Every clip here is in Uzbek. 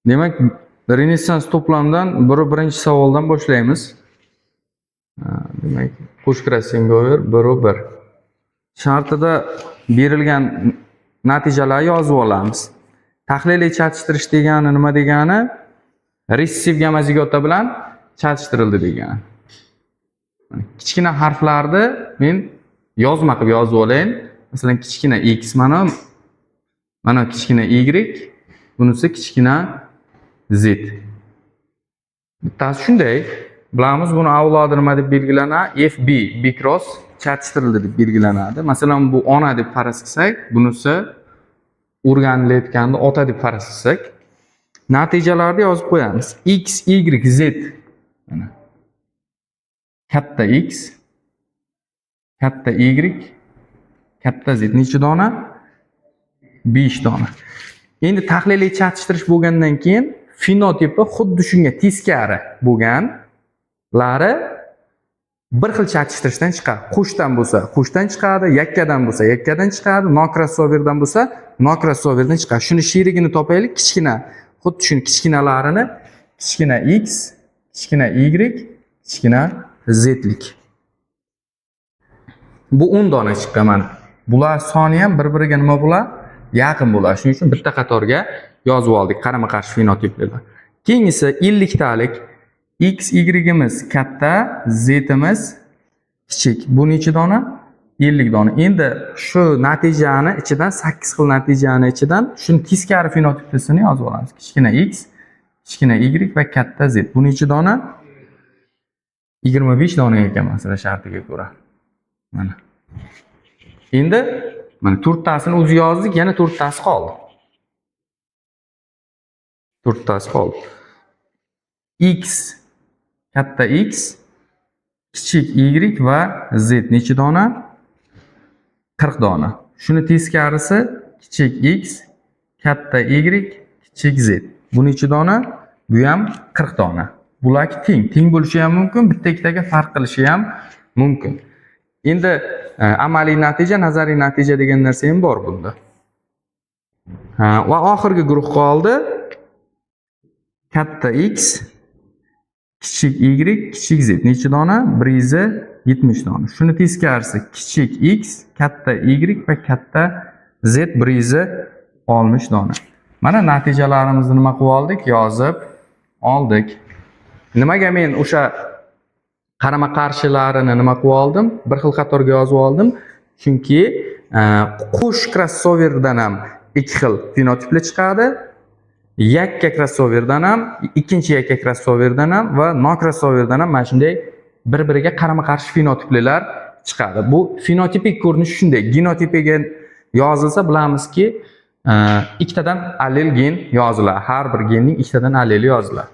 Demak, Renessans to'plamidan birinchi savoldan boshlaymiz. Demak, qo'sh krassingover 1/1. Shartida berilgan natijalarni yozib olamiz. Tahliliy chatishtirish degani nima degani? Ressessiv gamma zigota bilan chatishtirildi degani. Kichkina harflarni men yozma qilib yozib olayin. Masalan, kichkina x mana kichkina y, bunisi kichkina z. Bittasi shunday. Bilamiz, buni avlodi nima deb belgilanadi? FB, B cross chatishtirildi deb belgilanadi. Masalan, bu ona deb faraz qilsak, bunisi o'rganilayotganda ota deb faraz qilsak, natijalarni yozib qo'yamiz. X, Y, Z. Mana katta X, katta Y, katta Z. Necha dona? 5 dona. Endi tahliliy chatishtirish bo'lgandan keyin fenotipi xuddi shunga teskari bo'lganlari bir xil chatishtirishdan chiqadi. Qo'shdan bo'lsa, qo'shdan chiqadi, yakkadan bo'lsa, yakkadan chiqadi, nokrossoverdan bo'lsa, nokrossoverdan chiqadi. Shuni sherigini topaylik, kichkina, xuddi shuni kichkinalarini, kichkina X, kichkina Y, kichkina Z'lik. Bu 10 dona chiqqan mana. Bular soni ham bir-biriga nima bo'ladi? Yaqin bo'ladi. Shuning uchun bitta qatorga yozib oldik qarama-qarshi fenotiplar. Keyingisi 50 talik X, Y'imiz katta, Z'imiz kichik. Bu necha dona? 50 dona. Endi shu natijani ichidan 8 xil natijani ichidan shuni teskari fenotipisini yozib olamiz. Kichkina X, kichkina Y va katta Z. Bu necha dona? 25 dona ekan masalan shartiga ko'ra. Mana. Endi mana 4 tasini o'zi yozdik, yana 4 tasi qoldi. 4 tasi qoldi. X, katta X, kichik Y va Z necha dona? 40 dona. Shuni teskarisi kichik X, katta Y, kichik Z. Bu necha dona? Bu ham 40 dona. Bular teng bo'lishi ham mumkin, bitta-ikkitaga farq qilishi ham mumkin. Endi amaliy natija, nazariy natija degan narsa ham bor bunda. Va oxirgi guruh qoldi. Katta X, kichik Y, kichik Z. Necha dona? 170 dona. Shuni teskarisi kichik X, katta Y va katta Z 160 dona. Mana natijalarimizni nima qilib oldik? Yozib oldik. Nimaga men o'sha qarama-qarshilarini nima qilib oldim? Bir xil qatorga yozib oldim. Chunki qo'sh crossoverdan ham ikki xil fenotiplar chiqadi. Yakka crossoverdan ham, ikkinchi yakka crossoverdan ham va nokrossoverdan ham mana shunday bir-biriga qarama-qarshi fenotiplar chiqadi. Bu fenotipik ko'rinishi shunday. Genotipiga yozilsa bilamizki, ikkitadan allel gen yoziladi. Har bir genning ikkitadan alleli yoziladi.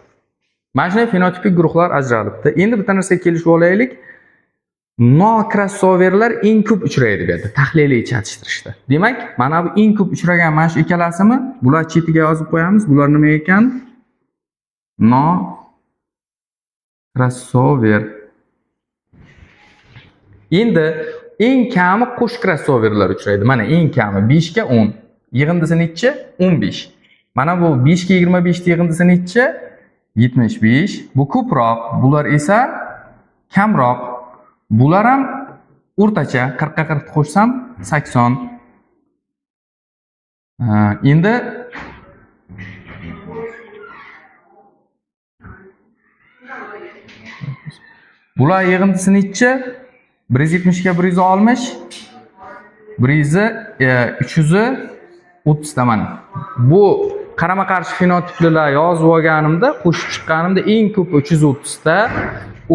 Mana shunday fenotipik guruhlar ajralibdi. Endi bitta narsaga kelishib olaylik. Nokrossoverlar eng ko'p uchraydi bu yerda tahliliy chatishtirishda. Demak, mana bu eng ko'p uchragan mana shu ikkalasimi? Bular chetiga yozib qo'yamiz. Bular nima ekan? Nokrossover. Endi eng kami qo'sh crossoverlar uchraydi. Mana eng kami 5 ga 10. Yig'indisi necha? 15. Mana bu 5 ga 25 yig'indisi necha? 75. Bu ko'proq, bular esa kamroq. Bular ham o'rtacha 40 ga 40 qo'shsam 80. Endi bular yig'indisi necha? 170 ga 160, 330 ta mana. Bu qarama-qarshi fenotiplar yozib olganimda, qo'shib chiqqanimda eng ko'p 330 ta,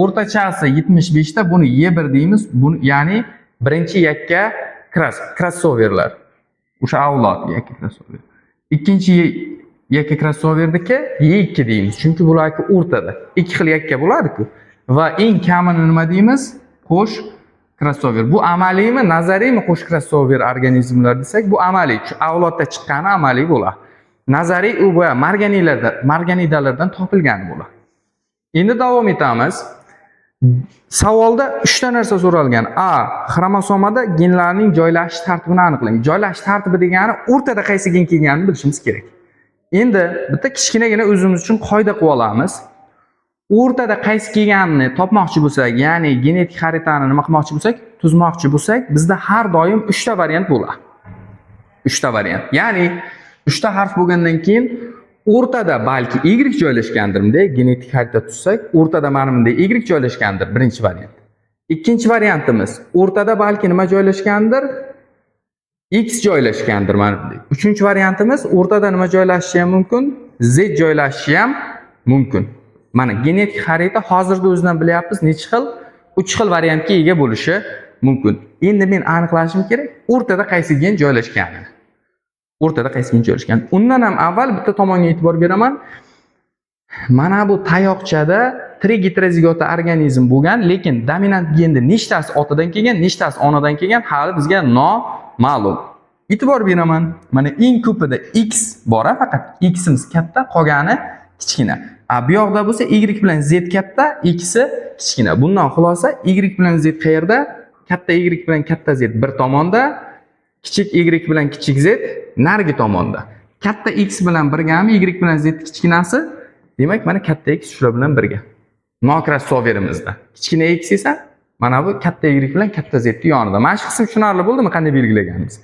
o'rtachasi 75 ta. Buni Y1 deymiz. Buni ya'ni birinchi yakka crossoverlar. O'sha avlod yakka crossover. Ikkinchi yakka crossoverdagi Y2 deymiz. Chunki bularga o'rtada ikki xil yakka bo'ladi-ku. Va eng kamini nima deymiz? Qo'sh crossover. Bu amaliymi, nazariymi qo'sh crossover organizmlar desak, bu amaliy. Shu avlodda chiqqani amaliy bo'ladi. Nazariy u bo'ya marganidalardan topilgani bo'ladi. Endi davom etamiz. Savolda 3 ta narsa so'ralgan. A. Xromosomada genlarning joylashish tartibini aniqlang. Joylashish tartibi degani o'rtada qaysi gen kelganini bilishimiz kerak. Endi bitta kichkinagina o'zimiz uchun qoida qilib olamiz. O'rtada qaysi kelganini topmoqchi bo'lsak, ya'ni genetik xaritani nima qilmoqchi bo'lsak, tuzmoqchi bo'lsak, bizda har doim 3 ta variant bo'ladi. 3 ta variant. Ya'ni 3 ta harf bo'lgandan keyin o'rtada balki y joylashgandir, bunday genetik xarita tuzsak, o'rtada mana bunday y joylashgandir, birinchi variant. Ikkinchi variantimiz, o'rtada balki nima joylashgandir? X joylashgandir mana bunday. Uchinchi variantimiz, o'rtada nima joylashishi ham mumkin? Z joylashishi ham mumkin. Mana genetik xarita hozirda o'zidan bilyapmiz necha xil? 3 xil variantga ega bo'lishi mumkin. Endi men aniqlashim kerak, o'rtada qaysi gen joylashganini. O'rtada qaysi gen joylashgan. Undan ham avval bitta tomonga e'tibor beraman. Mana bu tayoqchada trigitrozigota organizm bo'lgan, lekin dominant genni nechtasi otadan kelgan, nechtasi onadan kelgan hali bizga noma'lum. E'tibor beraman. Mana eng ko'pida X bor, faqat X'imiz katta, qolgani kichkina. Bu yoqda bo'lsa Y bilan Z katta, X'i kichkina. Bundan xulosa Y bilan Z qayerda? Katta Y bilan katta Z bir tomonda, kichik Y bilan kichik Z narigi tomonda. Katta X bilan birgami, Y bilan Z kichkinasi? Demak, mana katta X shular bilan birga. Nokrossoverimizda. Kichkina X esa mana bu katta Y bilan katta Z yonida. Mana shu qism tushunarli bo'ldimi, qanday belgilaganimiz?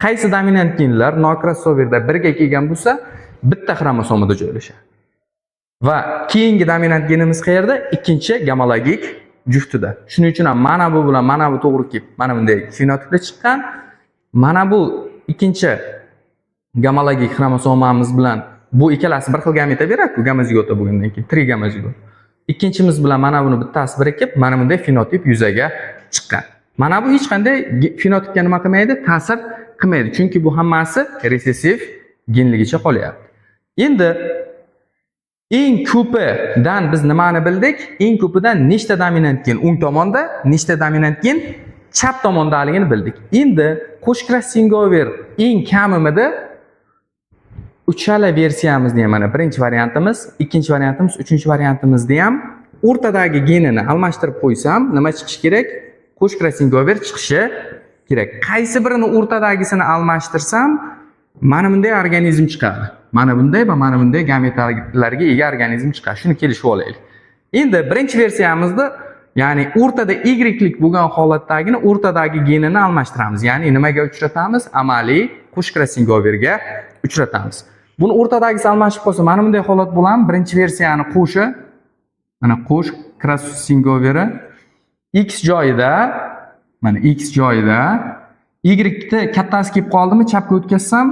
Qaysi dominant genlar nokrossoverda birga kelgan bo'lsa, bitta xromosomada joylashadi. Va keyingi dominant genimiz qayerda? Ikkinchi gamologik juftida. Shuning uchun ham mana bu bilan mana bu to'g'ri kelib, mana bunday fenotipda chiqqan. Mana bu ikkinchi gamologik xromosomamiz bilan bu ikkalasi bir xil gameta beradi-ku, gamozigota bo'lgandan keyin, trigamozigot. Ikkinchimiz bilan mana buni bittasi birikib, mana bunday fenotip yuzaga chiqqan. Mana bu hech qanday fenotipga nima qilmaydi? Ta'sir qilmaydi. Chunki bu hammasi resessiv genligicha qolyapti. Endi eng ko'pidan biz nimani bildik? Eng ko'pidan nechta dominant gen o'ng tomonda, nechta dominant gen chap tomondaligini bildik. Endi qo'shkrossingover eng kamimida uchala versiyamizni ham mana birinchi variantimiz, ikkinchi variantimiz, uchinchi variantimizda ham o'rtadagi genini almashtirib qo'ysam, nima chiqishi kerak? Qo'shkrossingover chiqishi kerak. Qaysi birini o'rtadagisini almashtirsam, mana bunday organizm chiqadi. Mana bunday va mana bunday gametalarga ega organizm chiqadi. Shuni kelishib olaylik. Endi birinchi versiyamizda, ya'ni o'rtada Y-lik bo'lgan holatdagini o'rtadagi genini almashtiramiz. Ya'ni nimaga uchratamiz? Amaliy qo'shkrossingoverga uchratamiz. Buni o'rtadagisi almashib qolsa, mana bunday holat bo'ladimi? Birinchi versiyani qo'shi, mana qo'shkrossingoveri X joyida, mana X joyida, Y kattasi kelib qoldimi, chapga o'tkazsam,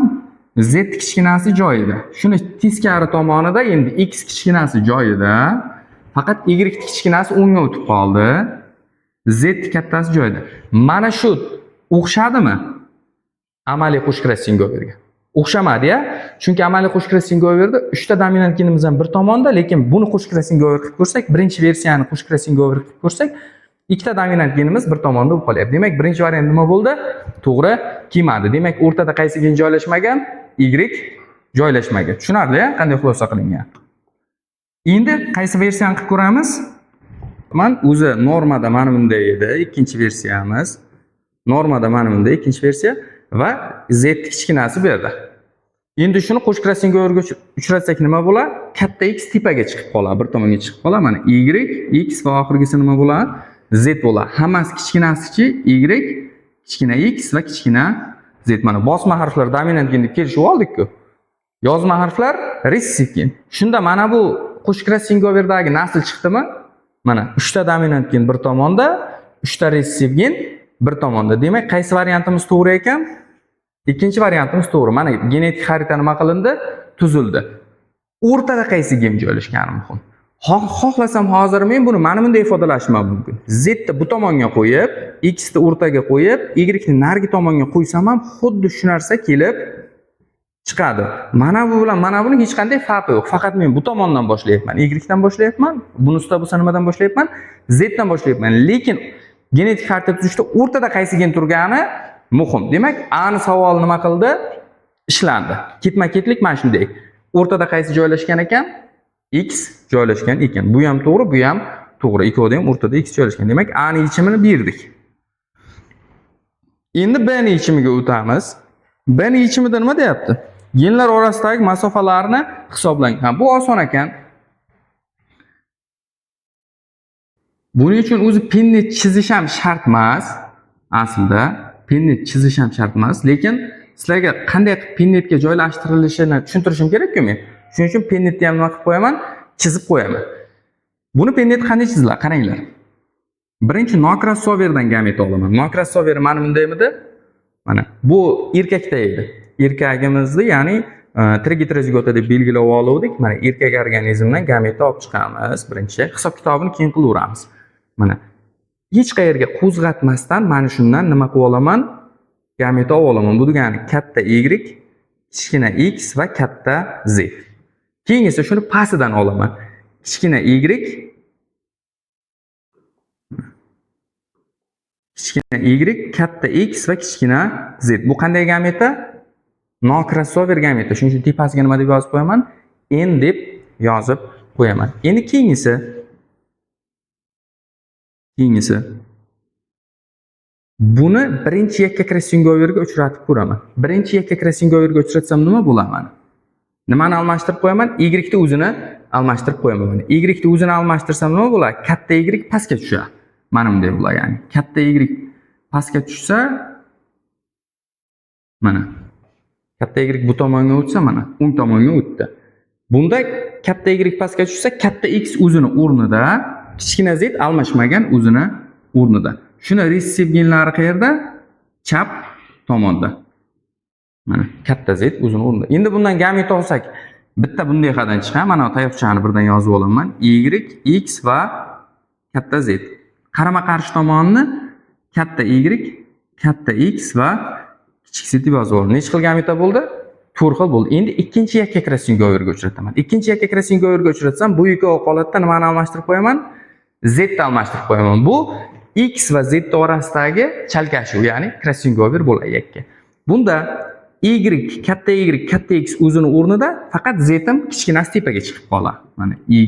Z kichkinasi joyida. Shuni teskari tomonida endi X kichkinasi joyida, faqat Y kichkinasi o'ngga o'tib qoldi. Z kattasi joyida. Mana shu o'xshadimi? Amaliy qo'shkrossingoverga. O'xshamadi-ya. Chunki amaliy qo'shkrossingoverda 3 ta dominant genimizdan bir tomonda, lekin buni qo'shkrossingover qilib ko'rsak, birinchi versiyani qo'shkrossingover qilib ko'rsak, ikkita dominant genimiz bir tomonda bo'lib qolyapti. Demak, birinchi variant nima bo'ldi? To'g'ri kelmadi. Demak, o'rtada qaysi gen joylashmagan? Y joylashmagan. Tushunarli-ya, qanday xulosa qilingan. Endi qaysi versiyani qilib ko'ramiz? Men o'zi normada mana bunday edi, ikkinchi versiyamiz. Normada mana bunday ikkinchi versiya va Z kichkinasi bu yerda. Endi shuni qo'shkrossingoverga uchratsak nima bo'ladi? Katta X tepaga chiqib qoladi, bir tomonga chiqib qoladi. Mana Y, X va oxirgisi nima bo'ladi? Z bo'ladi. Hammasi kichkinasichi Y, kichkina X va kichkina Z. Mana bosma harflar dominant gen deb kelishib oldik-ku. Yozma harflar resessiv gen. Shunda mana bu qo'shkrossingoverdagi nasl chiqdimi? Mana 3 ta dominant gen bir tomonda, 3 ta resessiv gen bir tomonda. Demak, qaysi variantimiz to'g'ri ekan? Ikkinchi variantimiz to'g'ri. Mana genetik xarita nima qilindi? Tuzildi. O'rtada qaysi gen joylashgani muhim. Xohlasam hozir men buni mana bunday ifodalashim mumkin. Z ni bu tomonga qo'yib, X ni o'rtaga qo'yib, Y ni narigi tomonga qo'ysam ham xuddi shu narsa kelib chiqadi. Mana bu bilan mana buni hech qanday farqi yo'q. Faqat men bu tomondan boshlayapman, Y dan boshlayapman, bunisi bo'lsa nimadan boshlayapman? Z dan boshlayapman. Lekin genetik xarita tuzishda o'rtada qaysi gen turgani muhim. Demak, ani savol nima qildi? Ishlandi. Ketma-ketlik mana shunday. O'rtada qaysi joylashgan ekan? X joylashgan ekan. Bu ham to'g'ri, bu ham to'g'ri. Ikkovida ham o'rtada X joylashgan. Demak, A ni yechimini berdik. Endi B ni yechimiga o'tamiz. B ni yechimida nima deyapti? genlar orasidagi masofalarni hisoblang. Ha, bu oson ekan. Buning uchun o'zi penni chizish ham shart emas. Aslida penni chizish ham shart emas, lekin sizlarga qanday qilib pennetga joylashtirilishini tushuntirishim kerak-ku men. Shuning uchun pennetni ham nima qilib qo'yaman? Chizib qo'yaman. Buni pennet qanday chiziladi? Qaranglar. Birinchi no crossoverdan gamet olaman. No crossover mana bundaymidi? Mana bu erkakda edi. Erkagimizni, ya'ni trigotrozigota deb belgilab oldik. Mana erkak organizmdan gametni olib chiqamiz. Birinchi hisob kitobini keyin qilaveramiz. Mana hech qayerga qo'zg'atmasdan mana shundan nima qilib olaman? Gametni olib olaman. Bu degani katta Y, kichkina X va katta Z. Keyin esa shuni pastidan olaman. Kichkina Y, kichkina Y, katta X va kichkina Z. Bu qanday gameta? No crossover gameta. Shuning uchun tepasiga nima deb yozib qo'yaman? N deb yozib qo'yaman. Endi keyingisi buni birinchi yakka crossoverga uchratib ko'raman. Birinchi yakka crossoverga uchratsam nima bo'ladi? Nimani almashtirib qo'yaman? Y ni o'zini almashtirib qo'yaman. Y ni o'zini almashtirsam nima bo'ladi? Katta Y pastga tushadi. Mana bunday bo'ladi, ya'ni katta Y pastga tushsa, mana katta Y bu tomonga o'tsa, mana o'ng tomonga o'tdi. Bunda katta Y pastga tushsa, katta X o'zini o'rnida, kichkina Z almashmagan o'zini o'rnida. Shuni resessiv genlari qayerda? Chap tomonda. Mana katta Z o'zini o'rnida. Endi bundan gamet olsak, bitta bunday xadan chiqadi. Mana tayoqchani birdan yozib olaman. Y, X va katta Z. Qarama-qarshi tomonni katta Y, katta X va kichik Z deb yozib olaman. Necha xil gameta bo'ldi? 4 xil bo'ldi. Endi ikkinchi yakka crossoverga uchrataman. Ikkinchi yakka crossoverga uchratsam, bu ikki holatda nimani almashtirib qo'yaman? Z ni almashtirib qo'yaman. Bu X va Z orasidagi chalkashuv, ya'ni crossover bo'ladi yakka. Bunda Y, katta Y, katta X o'zini o'rnida, faqat Z ham kichkinasi tepaga chiqib qoladi. Mana Y,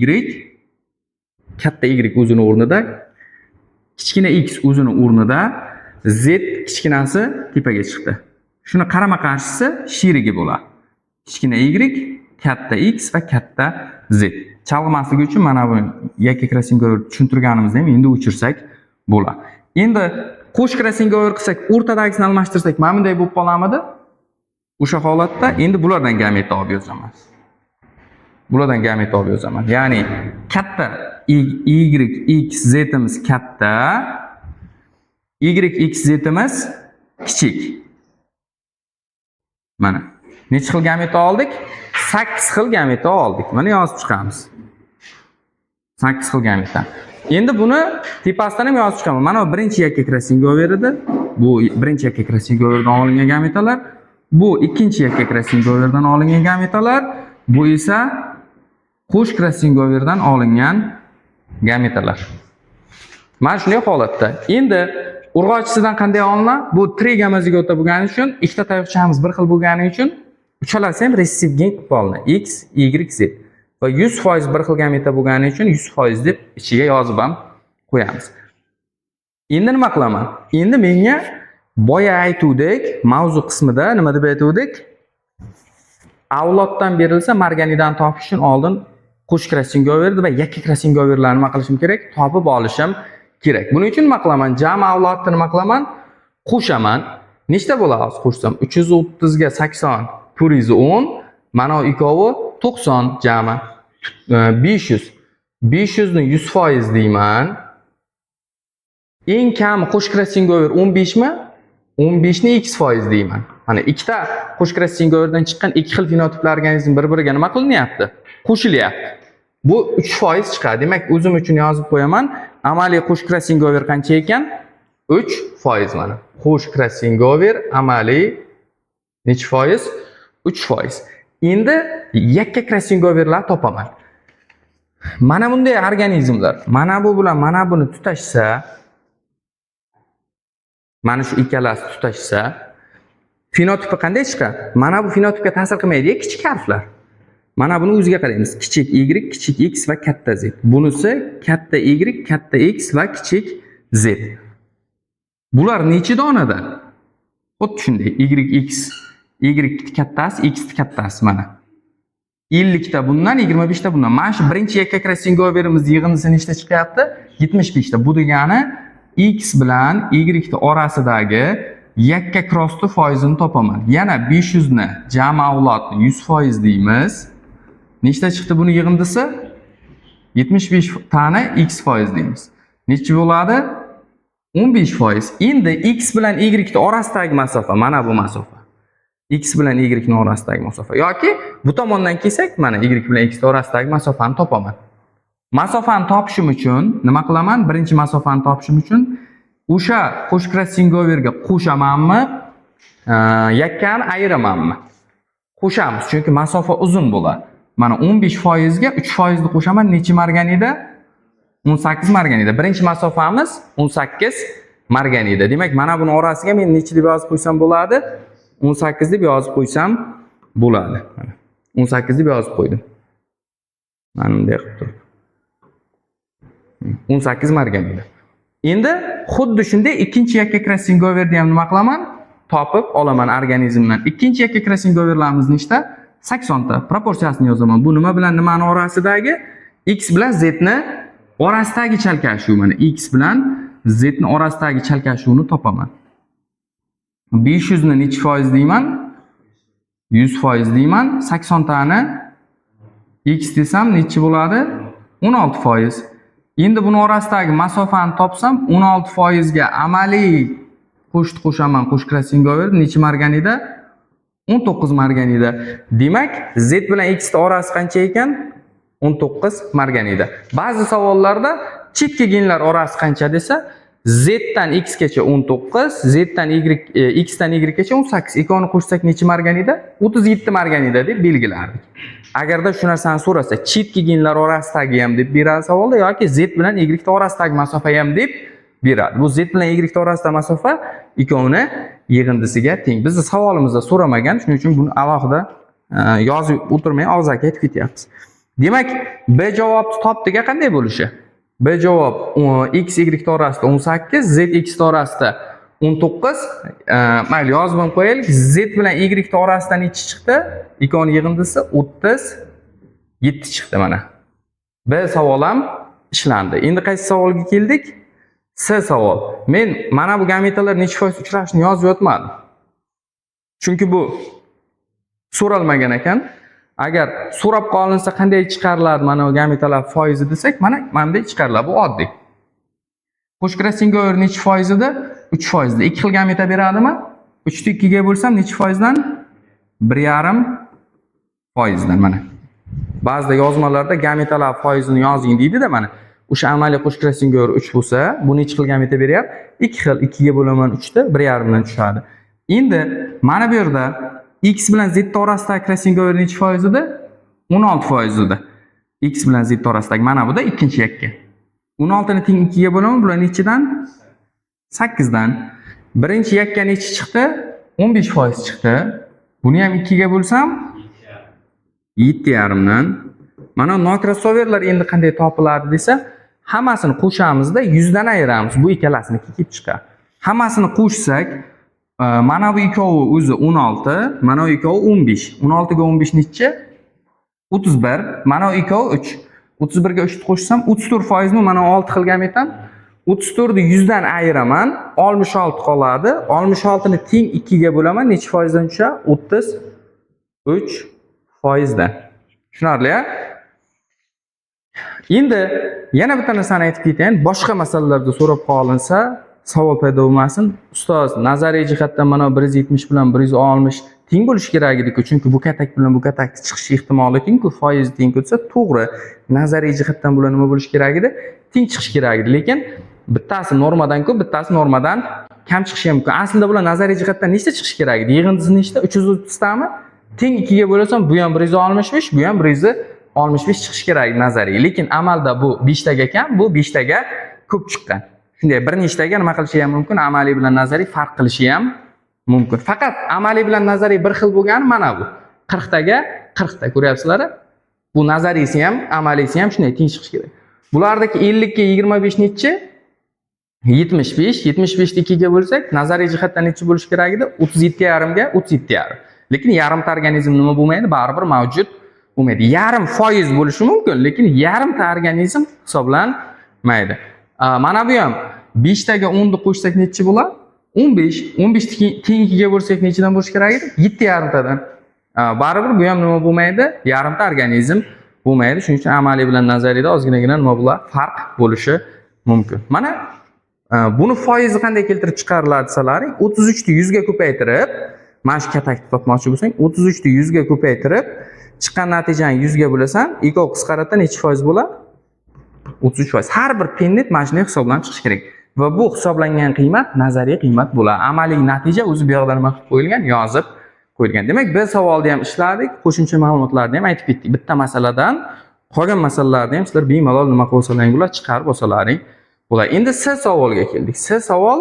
katta Y o'zini o'rnida, kichkina X o'zini o'rnida, Z kichkinasi tepaga chiqdi. Shuni qarama-qarshisi sherigi bo'ladi. Kichkina Y, katta X va katta Z. Chalg'masligi uchun mana bu yakka crossover tushuntirganimizni ham endi o'chirsak bo'ladi. Endi qo'sh crossover qilsak, o'rtadagisini almashtirsak, mana bunday bo'lib qolamidi? O'sha holatda endi bulardan gamet olib yozaman. Bulardan gamet olib yozaman. Ya'ni katta Y, X, Z imiz katta, Y, X, Z imiz kichik. Mana necha xil gamet oldik? 8 xil gamet oldik. Mana yozib chiqamiz. 8 xil gametdan. Endi buni tepasidan ham yozib chiqaman. Mana bu birinchi yakka crossover edi. Bu birinchi yakka crossoverdan olingan gametalar. Bu ikkinchi yakka crossoverdan olingan gametalar. Bu esa qo'sh crossoverdan olingan gametalar. Mana shunday holatda. Endi urg'ochisidan qanday olinadi? Bu trigamozigota bo'lgani uchun, ikkita tayoqchamiz bir xil bo'lgani uchun uchalasi ham resessiv gen qilib olinadi. X, Y, Z. Va 100% bir xil gameta bo'lgani uchun 100% deb ichiga yozib ham qo'yamiz. Endi nima qilaman? Endi menga boya aytuvdik, mavzu qismida nima deb aytuvdik? Avloddan berilsa marganidan topish uchun oldin qo'sh crossover va yakka crossoverlarni nima qilishim kerak? Topib olishim kerak. Buning uchun nima qilaman? Jami avlodni nima qilaman? Qo'shaman. Nechta bo'ladi qo'shsam? 330 ga 80 410, mana bu ikkovi 90 jami. 500. 500 ni 100% deyman. Eng kam qo'sh crossover 15 mi? 15 ni x% deyman. Mana ikkita qo'sh crossoverdan chiqqan ikki xil fenotipli organizm bir-biriga nima qilinyapti? Qo'shilyapti. Bu 3% chiqadi. Demak, o'zim uchun yozib qo'yaman. Amaliy qo'sh crossover qancha ekan? 3% mana. Qo'sh crossover amaliy necha foiz? 3%. Endi yakka crossoverlar topaman. Mana bunday organizmlar, mana bu bilan mana buni tutashsa, mana shu ikkalasi tutashsa, fenotipi qanday chiqadi? Mana bu fenotipga ta'sir qilmaydi, kichik harflar. Mana buni o'ziga qaraymiz. Kichik Y, kichik X va katta Z. Bunisi katta Y, katta X va kichik Z. Bular necha donadan? Xuddi shunday. Y, X, Y kattasi, X kattasi mana. 50 ta bundan, 25 ta bundan. Mana shu birinchi yakka krassinga berimiz yig'indisi nechta chiqyapti? 75 ta. Bu degani X bilan Y orasidagi yakka crossni foizini topaman. Yana 500 ni jami avlodni 100% deymiz. Nechta chiqdi buni yig'indisi? 75 tani X foiz deymiz. Necha bo'ladi? 15%. Endi X bilan Y orasidagi masofa mana bu masofa. X bilan Y orasidagi masofa yoki bu tomondan kelsak, mana Y bilan X orasidagi masofani topaman. Masofani topishim uchun nima qilaman? Birinchi masofani topishim uchun o'sha qo'shib krassingoverga qo'shamanmi, yakkani ayiramanmi? Qo'shamiz, chunki masofa uzun bo'ladi. Mana 15% ga 3% ni qo'shaman, necha margan edi? 18 margan edi. Birinchi masofamiz 18 margan edi. Demak, mana buni orasiga men necha deb yozib qo'ysam bo'ladi? 18 deb yozib qo'ysam bo'ladi. 18 deb yozib qo'ydim. Mana bunday qilib turib. 18 margan edi. Endi xuddi shunday ikkinchi yakka krassingoverni ham nima qilaman? Topib olaman organizmdan. Ikkinchi yakka krassingoverlarimiz nechta? 80 ta. Proporsiyasini yozaman. Bu nima bilan nimani orasidagi? X bilan Z ni orasidagi chalkashuv. Mana X bilan Z ni orasidagi chalkashuvni topaman. 500 ni necha foiz deyman? 100% deyman. 80 tani X desam necha bo'ladi? 16%. Endi buni orasidagi masofani topsam 16% ga amaliy qo'shni qo'shaman, qo'sh krassingover necha margan edi? 19 margan edi. Demak, Z bilan X orasi qancha ekan? 19 margan edi. Ba'zi savollarda chetki genlar orasi qancha desa, Z dan X gacha 19, Z dan Y, X dan Y gacha 18. Ikkovini qo'shsak necha margan edi? 37 margan edi deb belgilardik. Agarda shu narsani so'rasa, chetki genlar orasidagi ham deb beradi savolda yoki Z bilan Y orasidagi masofa ham deb beradi. Bu Z bilan Y orasidagi masofa ikkovini yig'indisiga teng. Bizning savolimizda so'ramagan, shuning uchun buni alohida yozib o'tirmay og'zaki aytib ketyapmiz. Demak, B javobni topdiga qanday bo'lishi? B javob X Y orasida 18, Z X orasida 19. Mayli yozib ham qo'yaylik. Z bilan Y orasida necha chiqdi? Ikkovini yig'indisi 37 chiqdi mana. B savol ham ishlandi. Endi qaysi savolga keldik? C savol. Men mana bu gametalar necha foiz uchrashini yozib o'tmadim. Chunki bu so'ralmagan ekan. Agar so'rab qolinsa qanday chiqariladi mana bu gametalar foizi desak, mana bunday chiqariladi. Bu oddiy. Qo'sh krassingover necha foiz edi? 3%. 2 xil gameta beradimi? 3 ni 2 ga bo'lsam necha foizdan? 1,5%dan mana. Ba'zida yozmalarda gametalar foizini yozing deydi-da mana. O'sha amaliy qo'sh krassingover 3 bo'lsa, bu necha xil gameta beryapti? 2 xil. 2 ga bo'laman 3 da 1,5 dan tushadi. Endi mana bu yerda X bilan Z orasidagi krassingover necha foiz edi? 16% edi. X bilan Z orasidagi mana bu da ikkinchi yakka. 16 ni teng 2 ga bo'laman, bular nechidan? 8 dan. Birinchi yakka necha chiqdi? 15% chiqdi. Buni ham 2 ga bo'lsam 7,5 dan. Mana nokrossoverlar endi qanday topiladi desa, hammasini qo'shamizda 100 dan ayiramiz. Bu ikkalasini kelib chiqadi. Hammasini qo'shsak, mana bu ikkovi o'zi 16, mana bu ikkovi 15. 16 ga 15 necha? 31. Mana bu ikkovi 3. 31 ga 3 ni qo'shsam 34% mi? Mana 6 xil gametam. 34 ni 100 dan ayiraman, 66 qoladi. 66 ni teng 2 ga bo'laman, necha foizdan tushadi? 33%dan. Tushunarli-a? Endi yana bitta narsani aytib ketayin. Boshqa masalalarda so'rab qolinsa, savol paydo bo'lmasin. Ustoz, nazariy jihatdan mana 170 bilan 160 teng bo'lishi kerak edi-ku, chunki bu katak bilan bu katak chiqish ehtimoli teng-ku, foiz teng bo'lsa, to'g'ri. Nazariy jihatdan bular nima bo'lishi kerak edi? Teng chiqish kerak edi, lekin bittasi normadan-ku, bittasi normadan kam chiqishi mumkin. Aslida bular nazariy jihatdan nechta chiqish kerak edi? Yig'indisi nechta? 330 tami? Teng 2 ga bo'lasam, bu ham 165, bu ham 165 chiqish kerak nazariy. Lekin amalda bu 5 taga kam, bu 5 taga ko'p chiqqan. Shunday bir nechtaga nima qilishi ham mumkin, amaliy bilan nazariy farq qilishi ham mumkin. Faqat amaliy bilan nazariy bir xil bo'lgani mana bu. 40 taga 40 ta ko'ryapsizlar? Bu nazariysi ham, amaliysi ham shunday teng chiqishi kerak. Bulardagi 50 ga 25 necha? 75. 75 ni 2 ga bo'lsak, nazariy jihatdan necha bo'lishi kerak edi? 37,5 ga 37,5. Lekin yarimta organizm nima bo'lmaydi, baribir mavjud bo'lmaydi. Yarim foiz bo'lishi mumkin, lekin yarimta organizm hisoblanmaydi. Mana bu ham 5 taga 10 ni qo'shsak necha bo'ladi? 15. 15 teng 2 ga bo'lsak nechadan bo'lishi kerak edi? 7,5 tadan. Baribir bu ham nima bo'lmaydi? Yarimta organizm bo'lmaydi. Shuning uchun amaliy bilan nazariyda ozginagina nima bo'ladi? Farq bo'lishi mumkin. Mana buni foizni qanday keltirib chiqariladi desalaring, 33 ni 100 ga ko'paytirib, mana shu katakni topmoqchi bo'lsang, 33 ni 100 ga ko'paytirib, chiqqan natijani 100 ga bo'lasan, ikov qisqaratda necha foiz bo'ladi? 33%. Har bir penni mana shunday hisoblanib chiqishi kerak. Va bu hisoblangan qiymat nazariy qiymat bo'ladi. Amaliy natija o'zi bu yoqda nima qilib qo'yilgan, yozib qo'yilgan. Demak, biz savolda ham ishladik, qo'shimcha ma'lumotlarni ham aytib ketdik. Bitta masaladan qolgan masalalarni ham sizlar bemalol nima qilsalaring bo'ladi, chiqarib olsalaring bo'ladi. Endi C savolga keldik. C savol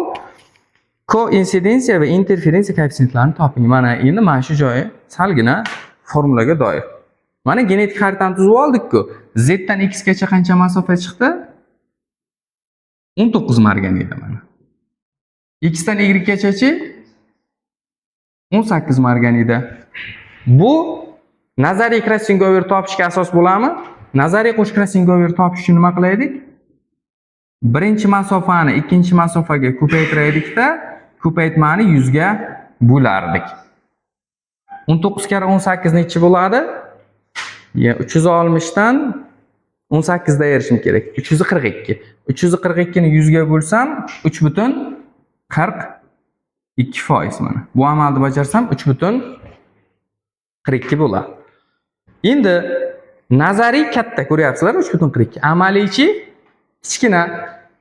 koinsidensiya va interferensiya koeffitsiyentlarini toping. Mana endi mana shu joyi salgina formulaga doir. Mana genetik xaritani tuzib oldik-ku. Z dan X gacha qancha masofa chiqdi? 19 margan edi mana. X dan Y gachachi 18 margan edi. Bu nazariy crossover topishga asos bo'ladimi? Nazariy qo'sh crossover topish uchun nima qilaydik? Birinchi masofani ikkinchi masofaga ko'paytiraydik-da, ko'paytmani 100 ga bo'lardik. 19 kara 18 necha bo'ladi? 360 dan 18 da erishim kerak. 342. 342 ni 100 ga bo'lsam 3,42% mana. Bu amalni bajarsam 3,42 bo'ladi. Endi nazariy katta ko'ryapsizlar 3,42. Amaliychi kichkina.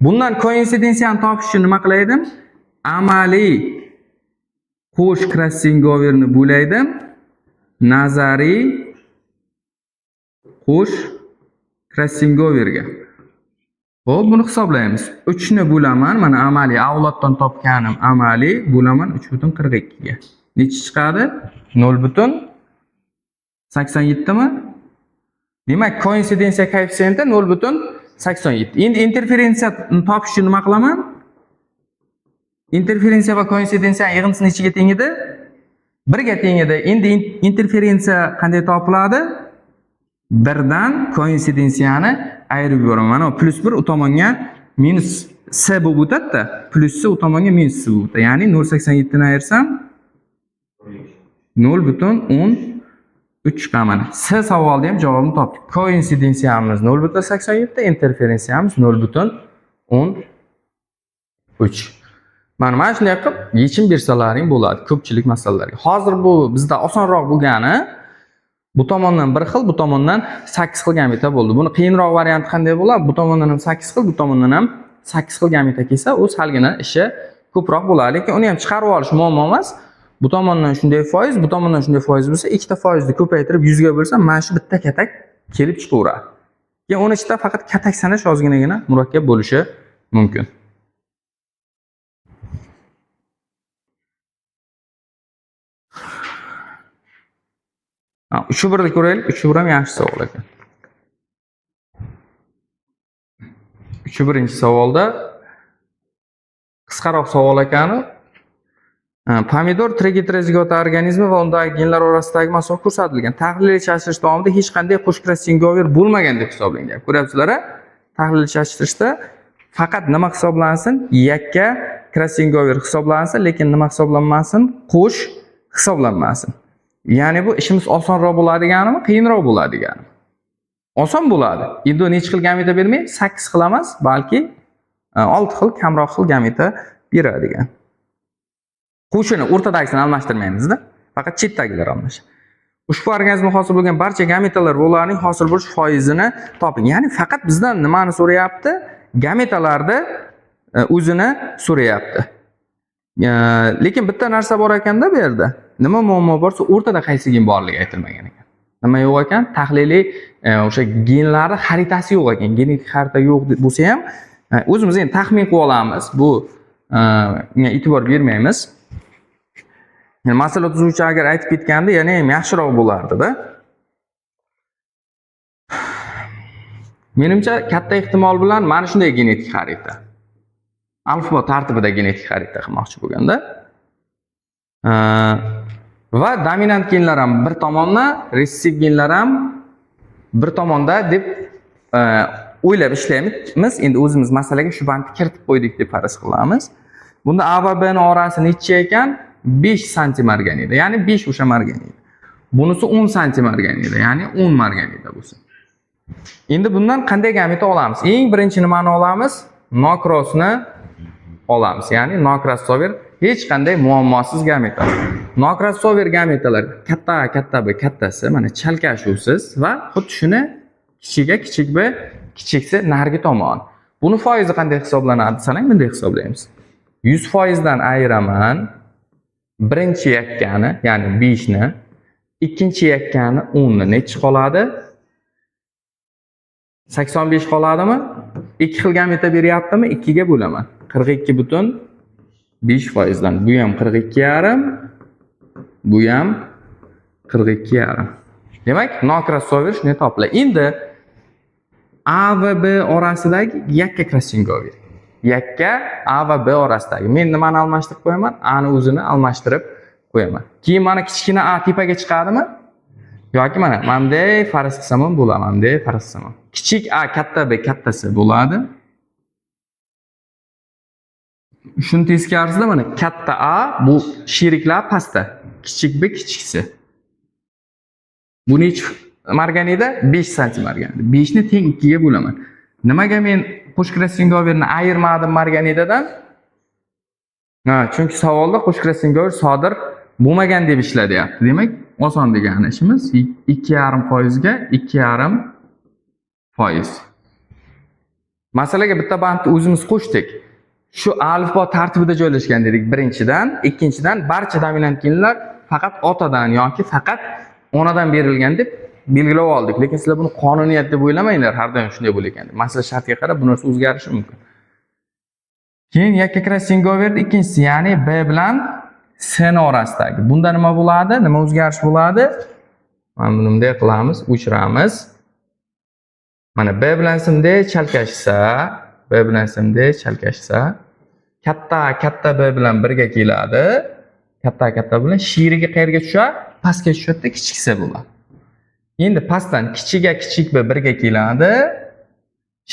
Bundan koinsidensiyani topish uchun nima qilaydim? Amaliy qo'sh crossoverni bo'laydim. Nazariy qo'sh crossoverga. Xo'p, buni hisoblaymiz. 3 ni bo'laman, mana amaliy avloddan topganim amaliy bo'laman 3,42 ga. Necha chiqadi? 0,87 mi? Demak, koinsidensiya koeffitsiyenti 0,87. Endi interferensiyani topish uchun nima qilaman? Interferensiya va koinsidensiya yig'indisi nechaga teng edi? 1 ga teng edi. Endi interferensiya qanday topiladi? 1 dan koinsidensiyani ayirib yuboraman. Mana +1 u tomonga minus s bo'lib o'tadi-da, plussi u tomonga minus s bo'lib o'tadi. Ya'ni 0,87 ni ayirsam 0,13 chiqadi. S savolda ham javobini topdik. Koinsidensiyamiz 0,87, interferensiyamiz 0,13. Mana shunday qilib yechim bersalaring bo'ladi ko'pchilik masalalarga. Hozir bu bizda osonroq bo'lgani, bu tomondan 1 xil, bu tomondan 8 xil gameta bo'ldi. Buni qiyinroq varianti qanday bo'ladi? Bu tomondan ham 8 xil, bu tomondan ham 8 xil gameta kelsa, u salgina ishi ko'proq bo'ladi. Lekin uni ham chiqarib olish muammo emas. Bu tomondan shunday foiz, bu tomondan shunday foiz bo'lsa, ikkita foizni ko'paytirib 100 ga bo'lsa, mana shu bitta katak kelib chiqaveradi. Keyin uni ichida faqat katak sanash ozginagina murakkab bo'lishi mumkin. Shu birni ko'raylik. 3-1 ham yaxshi savol ekan. 3-savolda qisqaroq savol ekani. Pomidor trigetrozigota organizmi va undagi genlar orasidagi masofa ko'rsatilgan. Tahliliy chashtirish davomida hech qanday qo'sh crossover bo'lmagan deb hisoblangan. Ko'ryapsizlar-a? Tahliliy chashtirishda faqat nima hisoblansin? Yakka crossover hisoblansin, lekin nima hisoblanmasin? Qo'sh hisoblanmasin. Ya'ni bu ishimiz osonroq bo'ladiganimi, qiyinroq bo'ladiganimi? Oson bo'ladi. Endi necha xil gameta bermay, 8 xil emas, balki 6 xil, kamroq xil gameta beradigan. Qo'shini o'rtadagisini almashtirmaymiz-da, faqat chetdagilar almashadi. Ushbu organizmda hosil bo'lgan barcha gametalar va ularning hosil bo'lish foizini toping. Ya'ni faqat bizdan nimani so'rayapti? Gametalarni o'zini so'rayapti. Lekin bitta narsa bor ekanda bu yerda. Nima muammo borsa, o'rtada qaysi gen borligi aytilmagan ekan. Nima yo'q ekan? Tahliliy o'sha genlarning xaritasi yo'q ekan. Genetik xarita yo'q bo'lsa ham, o'zimiz endi taxmin qilib olamiz. Bu unga e'tibor bermaymiz. Yani masala tuzuvchi agar aytib ketganda, yana ham yaxshiroq bo'lardi-da. Menimcha katta ehtimol bilan mana shunday genetik xarita. Alfabo tartibida genetik xarita qilmoqchi bo'lganda. va dominant genlar ham bir tomonda, resessiv genlar ham bir tomonda deb o'ylab ishlaymiz. Endi o'zimiz masalaga shu bandni kiritib qo'ydik deb faraz qilamiz. Bunda A va B ning orasi necha ekan? 5 santim marganida, ya'ni 5 o'sha marganida. Bunisi 10 santim marganida, ya'ni 10 marganida bo'lsa. Endi bundan qanday gameta olamiz? Eng birinchi nimani olamiz? Nocrossni olamiz, ya'ni no-crossover hech qanday muammosiz gameta. No-crossover gametalar katta B kattasi, mana chalkash usiz va xuddi shuni kichiga kichik B kichiksa narigi tomon. Buni foizi qanday hisoblanadi desak, bunday hisoblaymiz. 100% dan ayiraman birinchi yakkani, ya'ni 5 ni, ikkinchi yakkani 10 ni necha qoladi? 85 qoladimi? Ikki xil gameta beryaptimi? 2 ga bo'laman. 42,5% dan. Bu ham 42,5, bu ham 42,5. Demak, no-crossover shuni topla. Endi A va B orasidagi yakka crossover. Yakka A va B orasidagi. Men nimani almashtirib qo'yaman? A ni o'zini almashtirib qo'yaman. Keyin mana kichkina A tepaga chiqadimi? Yoki mana bunday faraz qilsam ham bo'ladi, bunday faraz qilsam ham. Kichik A katta B kattasi bo'ladi. Shuni teskarisida mana katta A bu sheriklar pastda, kichik B kichikisi. Bu necha marganida? 5 santim marganida. 5 ni teng 2 ga bo'laman. Nimaga men qo'sh crossoverni ayirmadim marganidadan? Chunki savolda qo'sh crossover sodir bo'lmagan deb ishlatyapti. Demak, oson degani ishimiz 2,5% ga 2,5%. Masalaga bitta bandni o'zimiz qo'shdik. Shu alifbo tartibida joylashgan dedik birinchidan, ikkinchidan barcha dominant genlar faqat otadan yoki faqat onadan berilgan deb belgilab oldik. Lekin sizlar buni qonuniyat deb o'ylamanglar, har doim shunday bo'lar deb. Masala shartga qarab bu narsa o'zgarishi mumkin. Keyin yakka crossoverning ikkinchisi, ya'ni B bilan C ning orasidagi. Bunda nima bo'ladi? Nima o'zgarish bo'ladi? Mana buni bunday qilamiz, o'chiramiz. Mana B bilan C bunday chalkashsa, B bilan C bunday chalkashsa, katta B bilan birga keladi. Katta bilan shiriga qayerga tushadi? Pastga tushadi, kichiksa bo'ladi. Endi pastdan kichiga kichik B birga keladi.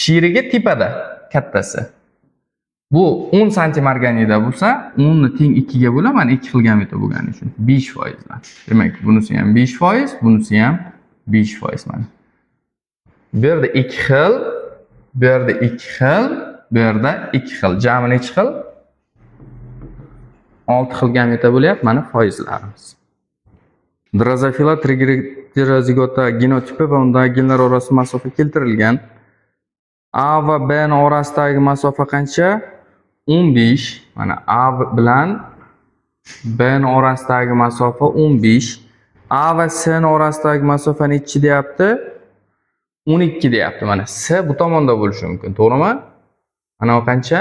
Shiriga tepada kattasi. Bu 10 santim marganida bo'lsa, 10 ni teng 2 ga bo'laman, 2 xil gameta bo'lgani uchun 5% dan. Demak, bunisi ham 5%, bunisi ham 5% mana. Bu yerda 2 xil, bu yerda 2 xil, bu yerda 2 xil. Jami necha xil? 6 xil gameta bo'lyapti, mana foizlarimiz. Drozofila trigerozigota genotipi va undagi genlar orasida masofa keltirilgan. A va B ning orasidagi masofa qancha? 15. Mana A bilan B ning orasidagi masofa 15. A va C ning orasidagi masofa nechi deyapti? 12 deyapti. Mana C bu tomonda bo'lishi mumkin, to'g'rimi? Mana bu qancha?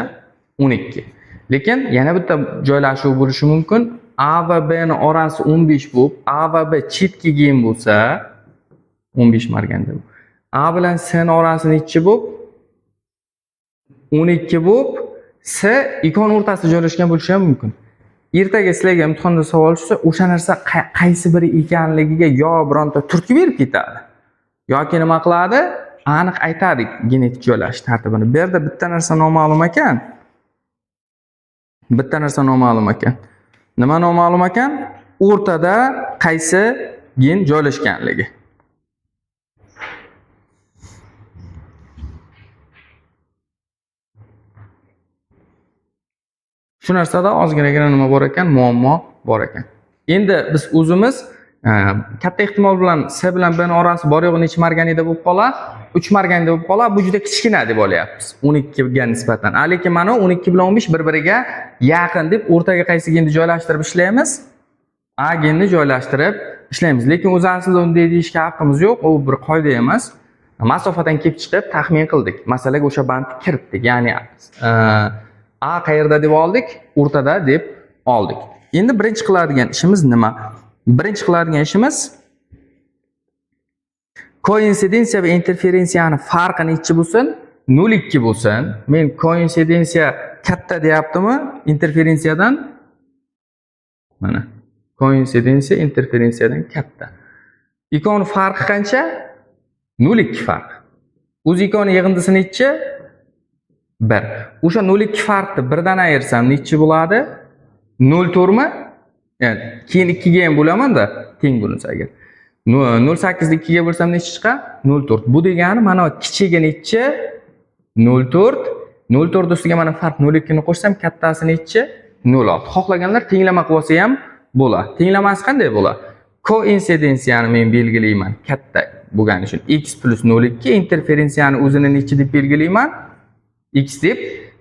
12. Lekin yana bitta joylashuv bo'lishi mumkin. A va B ning orasi 15 bo'lib, A va B chetga gen bo'lsa 15 marganda. A bilan C ning orasi nechi bo'lib? 12 bo'lib, C ikon o'rtasida joylashgan bo'lishi ham mumkin. Ertaga sizlarga imtihonda savol tushsa, o'sha narsa qaysi biri ekanligiga yo bironta turtki berib ketadi, yoki nima qiladi? Aniq aytadi genetik joylashish tartibini. Bu yerda bitta narsa noma'lum ekan. Bitta narsa noma'lum ekan. Nima noma'lum ekan? O'rtada qaysi gen joylashganligi. Shu narsada ozginagina nima bor ekan? Muammo bor ekan. Endi biz o'zimiz katta ehtimol bilan C bilan B ning orasi bor yo'q necha marganida bo'lib qoladi? 3 marganida bo'lib qoladi. Bu juda kichkina deb olyapmiz. 12 ga nisbatan. Lekin mana 12 bilan 15 bir-biriga yaqin deb o'rtaga qaysi genni joylashtirib ishlaymiz? A genni joylashtirib ishlaymiz. Lekin o'zi aslida unday deyishga haqqimiz yo'q. U bir qoida emas. Masofadan kelib chiqib taxmin qildik. Masalaga o'sha bandni kiritdik. Ya'ni A qayerda deb oldik? O'rtada deb oldik. Endi birinchi qiladigan ishimiz nima? Birinchi qiladigan ishimiz koinsidensiya va interferensiyani farqi nechi bo'lsin? 0,2 bo'lsin. Men koinsidensiya katta deyaptimi? Interferensiyadan mana Koinsidensiya interferensiyadan katta. Ikkovini farqi qancha? 0,2 farq. O'zi ikkovini yig'indisi nechi? 1. O'sha 0,2 farqni 1 dan ayirsam nechi bo'ladi? 0,4 mi? Yani keyin 2 ga ham bo'laman-da, teng bo'lsa agar. 0,8 ni 2 ga bo'lsam nechi chiqadi? 0,4. Bu degani mana kichigi nechi? 0,4. 0,4 ustiga mana farq 0,2 ni qo'shsam kattasi nechi? 0,6. Xohlaganlar tenglama qilib olsa ham bo'ladi. Tenglamasi qanday bo'ladi? Koinsidensiyani men belgilayman katta bo'lgani uchun x plus 0,2 interferensiyani o'zini nechi deb belgilayman? X deb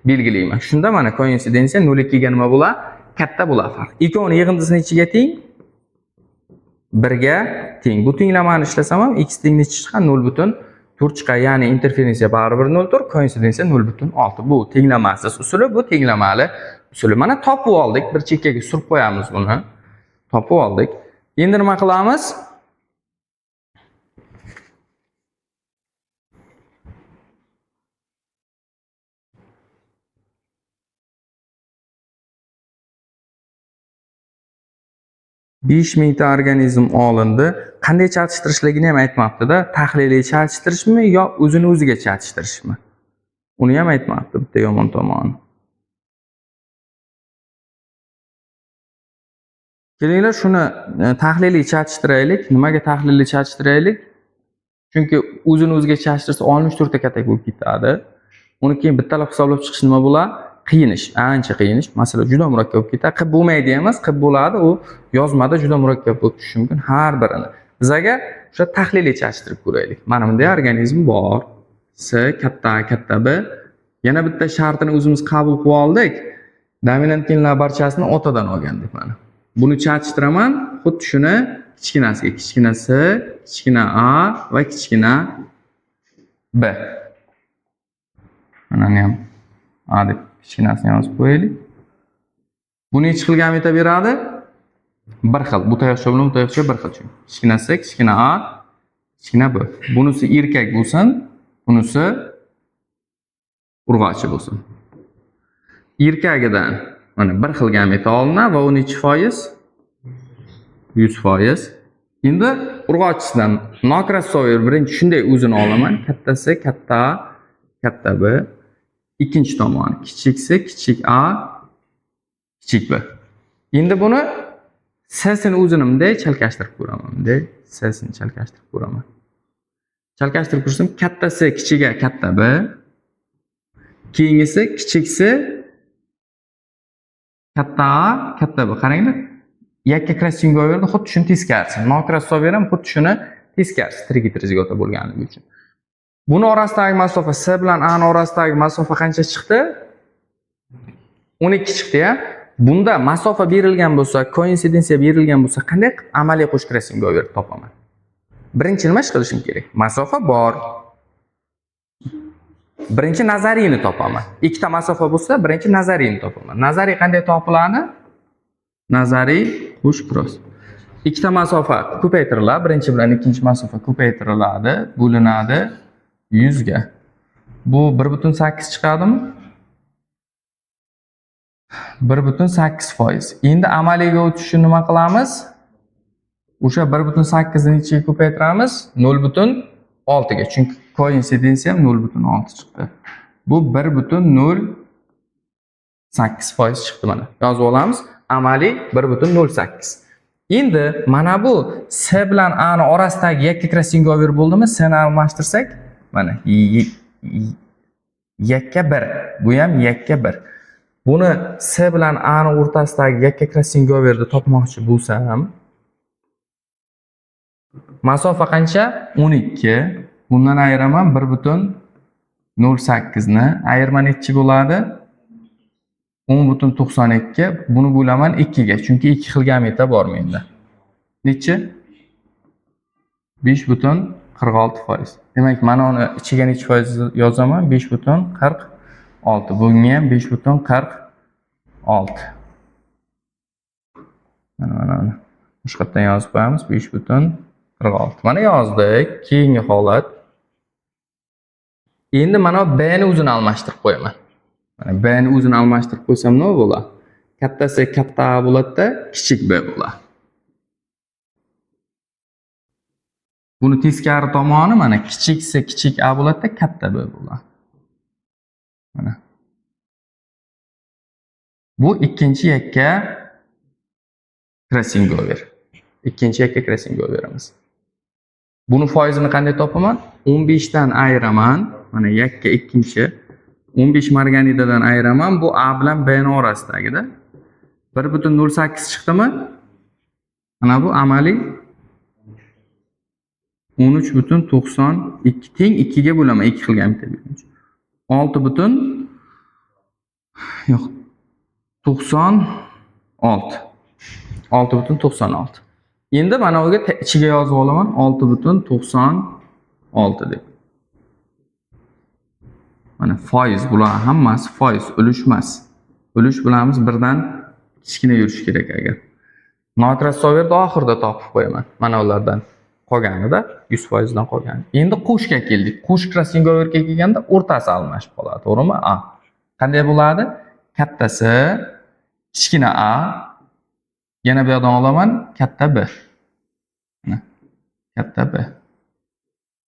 belgilayman. Shunda mana koinsidensiya 0,2 ga nima bo'ladi? Katta bo'ladi farq. Ikkovini yig'indisi nechiga teng? 1 ga teng. Bu tenglamani ishlasam ham x teng nechi chiqadi? 0,4 chiqadi. Ya'ni interferensiya baribir 0,4, koinsidensiya 0,6. Bu tenglamasiz usuli, bu tenglamali usuli. Mana topib oldik. Bir chekkaga surib qo'yamiz buni. Topib oldik. Endi nima qilamiz? Besh mingta organizm olindi. Qanday chatishtirishligini ham aytmabdi-da. Tahliliy chatishtirishmi yo o'zini o'ziga chatishtirishmi? Uni ham aytmabdi bitta yomon tomoni. Kelinglar shuni tahliliy chatishtiraylik. Nimaga tahliliy chatishtiraylik? Chunki o'zini o'ziga chatishtirsa 64 ta katak bo'lib ketadi. Uni keyin bittalab hisoblab chiqish nima bo'ladi? Qiyin ish, ancha qiyin ish. Masalan, juda murakkab bo'lib ketadi. Qilib bo'lmaydi emas, qilib bo'ladi. U yozmada juda murakkab bo'lib tushishi mumkin har birini. Biz agar o'sha tahliliy chatishtirib ko'raylik. Mana bunday organizm bor. S katta B. Yana bitta shartini o'zimiz qabul qilib oldik. Dominant genlar barchasini otadan olgandik mana. Buni chatishtiraman, xuddi shuni kichkinasiga, kichkina S, kichkina A va kichkina B. Mana ham A deb kichkinasini yozib qo'yaylik. Bu necha xil gameta beradi? Bir xil. Bu tayoqcha bilan bu tayoqcha bir xil. Kichkina S, kichkina A, kichkina B. Bunisi erkak bo'lsin, bunisi urg'ochi bo'lsin. Erkagidan mana bir xil gameta olinadi va u necha foiz? 100%. Endi urg'ochisidan nokrossover birinchi shunday o'zini olaman. Kattasi katta A, katta B. Ikkinchi tomoni kichik S, kichik A, kichik B. Endi buni S'ni o'zini bunday chalkashtirib ko'raman. Bunday S'ni chalkashtirib ko'raman. Chalkashtirib ko'rsam katta S kichik A, katta B. Keyingisi kichik S, katta A, katta B. Qaranglar. Yakka krossingoverda xuddi shuni teskarisi. Nokrossover ham xuddi shuni teskarisi. Trigitrizgota bo'lganligi uchun. Buni orasidagi masofa S bilan A ning orasidagi masofa qancha chiqdi? 12 chiqdi-ya. Bunda masofa berilgan bo'lsa, koinsidensiya berilgan bo'lsa, qanday amaliy qo'sh krossingover topaman? Birinchi nima ish qilishim kerak? Masofa bor. Birinchi nazariyni topaman. Ikkita masofa bo'lsa, birinchi nazariyni topaman. Nazariy qanday topiladi? Nazariy qo'sh cross. Ikkita masofa ko'paytiriladi. Birinchi bilan ikkinchi masofa ko'paytiriladi, bo'linadi 100 ga. Bu 1,8 chiqadimi? 1,8%. Endi amaliyga o'tishni nima qilamiz? O'sha 1,8 ni nechaga ko'paytiramiz? 0,6 ga. Chunki koinsidensiya ham 0,6 chiqdi. Bu 1,08% chiqdi mana. Yozib olamiz. Amaliy 1,08. Endi mana bu S bilan A ning orasidagi yakka krossingover bo'ldimi? S ni almashtirsak, mana yakka 1. Bu ham yakka 1. Buni S bilan A ning o'rtasidagi yakka krossingoverni topmoqchi bo'lsam, masofa qancha? 12. Bundan ayiraman 1,08 ni. Ayirma nechi bo'ladi? 10,92. Buni bo'laman 2 ga. Chunki 2 xil gameta bor menda. Nechi? 5,46%. Demak, mana uni ichiga necha foiz yozaman? 5,46. Bunga ham 5,46. Mana. Boshqatdan yozib qo'yamiz. 5,46. Mana yozdik. Keyingi holat. Endi mana B ni o'zini almashtirib qo'yaman. Mana B ni o'zini almashtirib qo'ysam nima bo'ladi? Kattasi katta A bo'ladi-da, kichik B bo'ladi. Buni teskari tomoni mana kichiksa kichik a bo'ladi, katta b bo'ladi. Mana. Bu ikkinchi yakka crossing over. Ikkinchi yakka crossing overimiz. Buni foizini qanday topaman? 15 dan ayiraman. Mana yakka ikkinchi 15 marganidadan ayiraman. Bu a bilan b ning orasidagida 1.08 chiqdimi? Mana bu amaliy 13.92 teng 2 ga bo'laman. 2 xil gamita berguncha. 6 butun yo'q 96. 6.96. Endi mana buga ichiga yozib olaman 6.96 deb. Mana foiz bular hammasi foiz, ulush emas. Ulush bilamiz birdan kichkina yurish kerak agar. Nokrossoverni oxirida topib qo'yaman. Mana ulardan qolganida 100% dan qolgan. Endi qo'shga keldik. Qo'sh crossing overga kelganda o'rtasi almashib qoladi, to'g'rimi? A. Qanday bo'ladi? Kattasi kichkina a, yana bu yerdan olaman katta b. Katta b.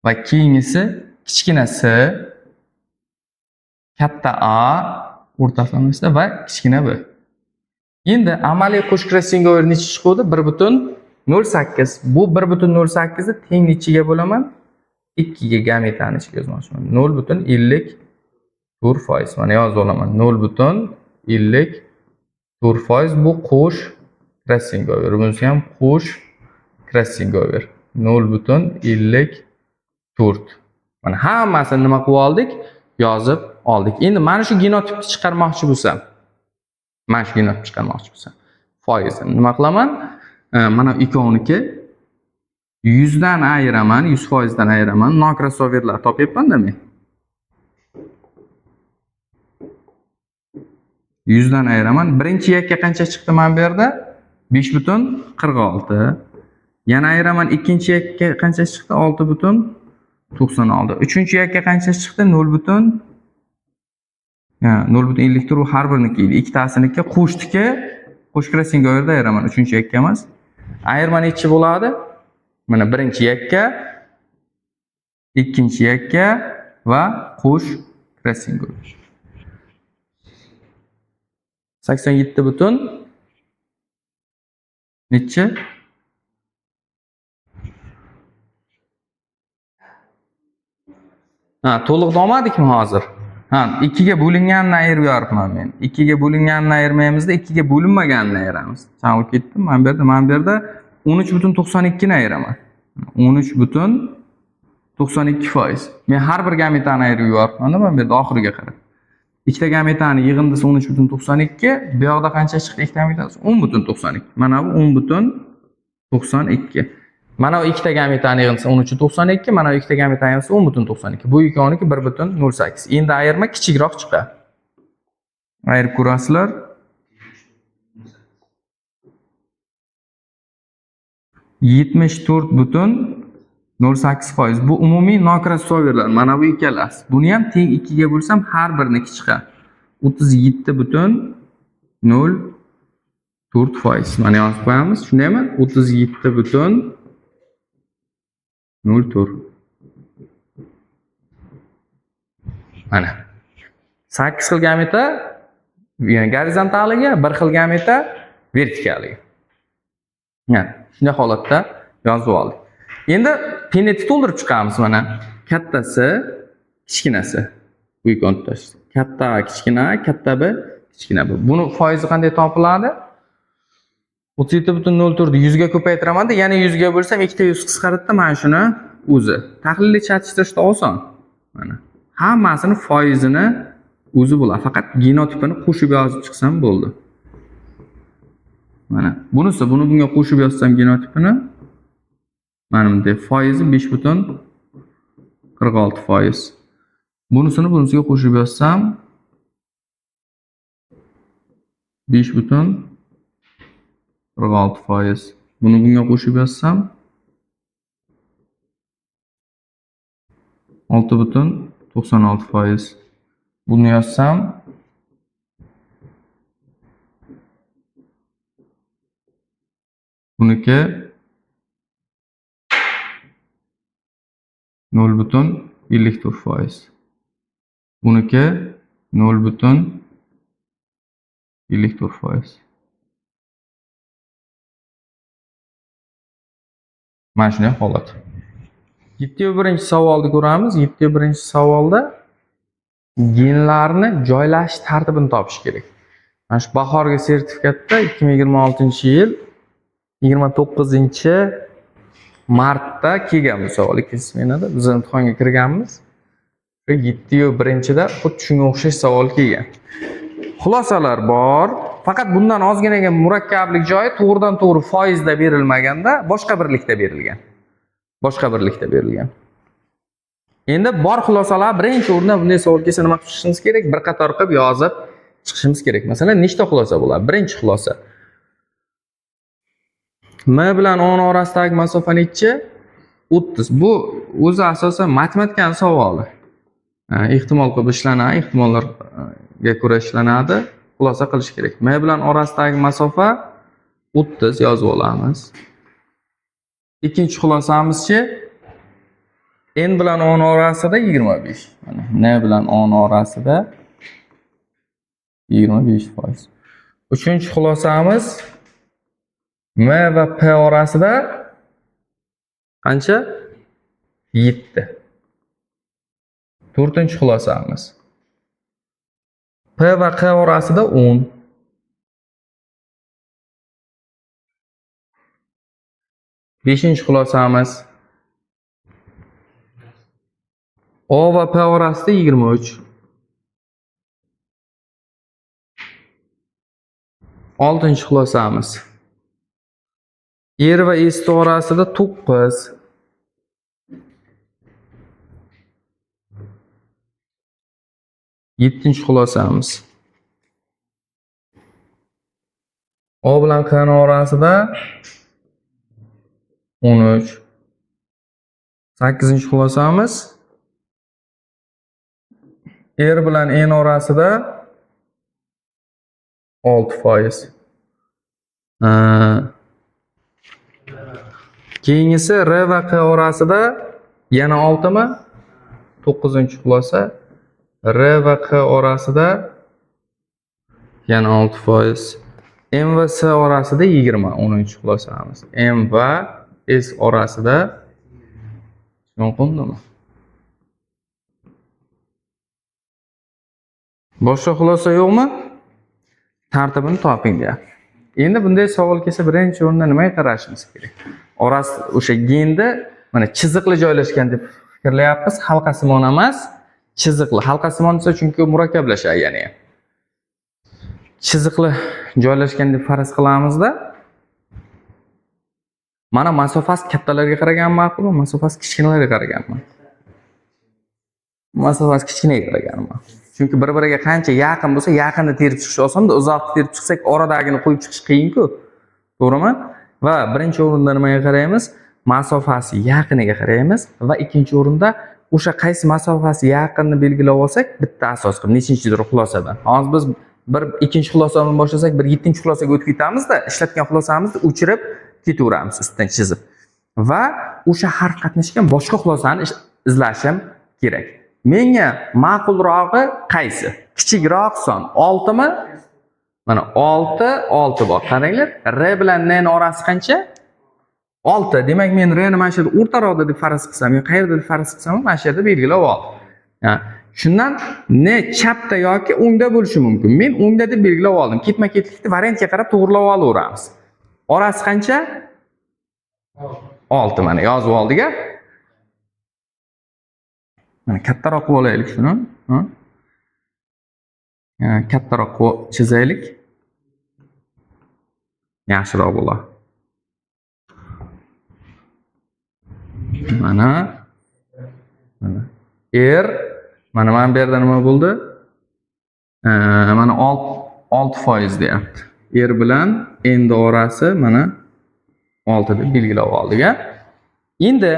Va keyingisi kichkinasi katta a o'rtalamasi va kichkina b. Endi amaliy qo'sh crossing over necha chiqdi? 1.08. Bu 1.08 ni teng nechiga bo'laman? 2 ga gametani ichiga yozmoqchiman. 0.54%. Mana yozib olaman. 0.54% bu qo'sh crossing over. Bunisi ham qo'sh crossing over. 0.54. Mana hammasini nima qilib oldik? Yozib oldik. Endi mana shu genotipni chiqarmoqchi bo'lsam, foizini nima qilaman? Mana ikkoviniki 100 dan ayiraman, 100% dan ayiraman. Nokrossoverlar topyapman-da men. 100 dan ayiraman. Birinchi yakka qancha chiqdi mana bu yerda? 5.46. Yana ayiraman, ikkinchi yakka qancha chiqdi? 6.96. Uchinchi yakka qancha chiqdi? 0.54 har biriniki edi. Ikkitasiniki qo'shdiki, qo'sh crossing overda ayiraman. Uchinchi yakka emas. Ayirma nechi bo'ladi? Mana birinchi yakka, ikkinchi yakka va qo'sh crossing over. 87 butun nechi? To'liq olmadikmi hozir? 2 ga bo'linganini ayirib yoribman men. 2 ga bo'linganini ayirmaymizda, 2 ga bo'linmaganini ayiramiz. Chaqib ketdim. Mana bu yerda 13.92 ni ayiraman. 13.92%. Men har bir gametani ayirib yoribman, mana bu yerda oxiriga qarab. Ikkita gametani yig'indisi 13.92, bu yoqda qancha chiqdi ikkita gametasi? 10.92. Mana bu 10.92. Mana bu ikkita gametani yig'indisi 13.92, mana bu ikkita gametani yig'indisi 10.92. Bu ikkoviniki 1.08. Endi ayirma kichikroq chiqadi. Ayirib ko'rasizlar. 74.08%. Bu umumiy nokrossoverlar. Mana bu ikkalasi. Buni ham teng 2 ga bo'lsam har biriniki chiqadi. 37.04%. Mana yozib qo'yamiz. Shundaymi? 37.04. Mana 8 xil gameta gorizontaliga, 1 xil gameta vertikaliga. Shunday holatda yozib oldik. Endi penetni to'ldirib chiqamiz mana. Kattasi, kichkinasi. Bu ikkovini tutasiz. Katta A, kichkina A, katta B, kichkina B. Buni foizi qanday topiladi? 37.04 ni 100 ga ko'paytiramanda, yana 100 ga bo'lsam, ikkita 100 qisqaradida mana shuni o'zi. Tahlilli chatishtirishda oson. Mana hammasini foizini o'zi bo'ladi. Faqat genotipini qo'shib yozib chiqsam bo'ldi. Mana bunisi, bunga qo'shib yozsam genotipini, mana bunday foizi 5.46%. Bunisiga qo'shib yozsam 5.46%. Bunga qo'shib yozsam 6.96%. Buni yozsam buniki 0,54%. Buniki 0,54%. Mana shunday holat. 71-savolni ko'ramiz. 71-savolda genlarni joylashish tartibini topish kerak. Mana shu bahorgi sertifikatda 2026-yil 29-martda kelgan bu savol ikkinchi smenada biz imtihonga kirganmiz. 71-da xuddi shunga o'xshash savol kelgan. Xulosalar bor. Faqat bundan ozgina murakkablik joyi to'g'ridan-to'g'ri foizda berilmaganda, boshqa birlikda berilgan. Endi bor xulosalar birinchi o'rinda bunday savol kelsa nima qilishimiz kerak? Bir qator qilib yozib chiqishimiz kerak. Masalan, nechta xulosa bo'ladi? Birinchi xulosa. M bilan 10 orasidagi masofa nechi? 30. Bu o'zi asosan matematikaning savoli. Ehtimol qilib ishlanadi, ehtimollarga ko'ra ishlanadi. Xulosa qilish kerak. M bilan orasidagi masofa 30 yozib olamiz. Ikkinchi xulosamizchi n bilan 10 orasida 25. Mana n bilan 10 orasida 25%. Uchinchi xulosamiz m va p orasida qancha? 7. To'rtinchi xulosamiz p va q orasida 10. Beshinchi xulosamiz o va p orasida 23. Oltinchi xulosamiz er va esti orasida 9. Yettinchi xulosamiz o bilan q orasida 13. Sakkizinchi xulosamiz er bilan n orasida 6%. Keyingisi r va q orasida yana 6 mi? 9-xulosa r va q orasida yana 6%. M va s orasida 20. 10-xulosamiz. M va s orasida tushunqundimi? Boshqa xulosa yo'qmi? Tartibini toping deyapti. Endi bunday savol kelsa birinchi o'rinda nimaga qarashimiz kerak? Orasi o'sha genda mana chiziqli joylashgan deb fikrlayapmiz. Halqasimon emas, chiziqli. Halqasimon esa chunki murakkablashadi yana ham. Chiziqli joylashgan deb farz qilamizda. Mana masofasi kattalarga qaragan ma'qulmi? Masofasi kichkinalarga qaraganmi? Masofasi kichkinaga qaraganmi? Chunki bir-biriga qancha yaqin bo'lsa, yaqinni terib chiqish osonda, uzoqni terib chiqsak, oradagini qo'yib chiqish qiyin-ku. To'g'rimi? Va birinchi o'rinda nimaga qaraymiz? Masofasi yaqiniga qaraymiz va ikkinchi o'rinda o'sha qaysi masofasi yaqinni belgilab olsak, bitta asos qilib nechinchidir xulosadan. Hozir biz bir ikkinchi xulosadan boshlasak, bir 7-xulosaga o'tib ketamiz-da, ishlatgan xulosamizni o'chirib ketaveramiz ustidan chizib. Va o'sha harf qatnashgan boshqa xulosani izlashim kerak. Menga ma'qulrog'i qaysi? Kichikroq son 6 mi? Mana 6 bor. Qaranglar, r bilan n orasi qancha? 6. Demak, men r ni mana shu yerda o'rtaroqda deb farz qilsam, yo qayerda deb farz qilsam, mana shu yerda belgilab oldim. Shundan n chapda yoki o'ngda bo'lishi mumkin. Men o'ngda deb belgilab oldim. Ketma-ketlikni variantga qarab to'g'rilab olaveramiz. Orasi qancha? 6. Mana yozib oldik-a. Mana kattaroq qilib olaylik shuni. Kattaroq qilib chizaylik. Yaxshiroq bo'ladi. Mana er mana bu yerda nima bo'ldi? Mana 6% deyapti. Er bilan endi orasi mana 6 deb belgilab oldik-a. Endi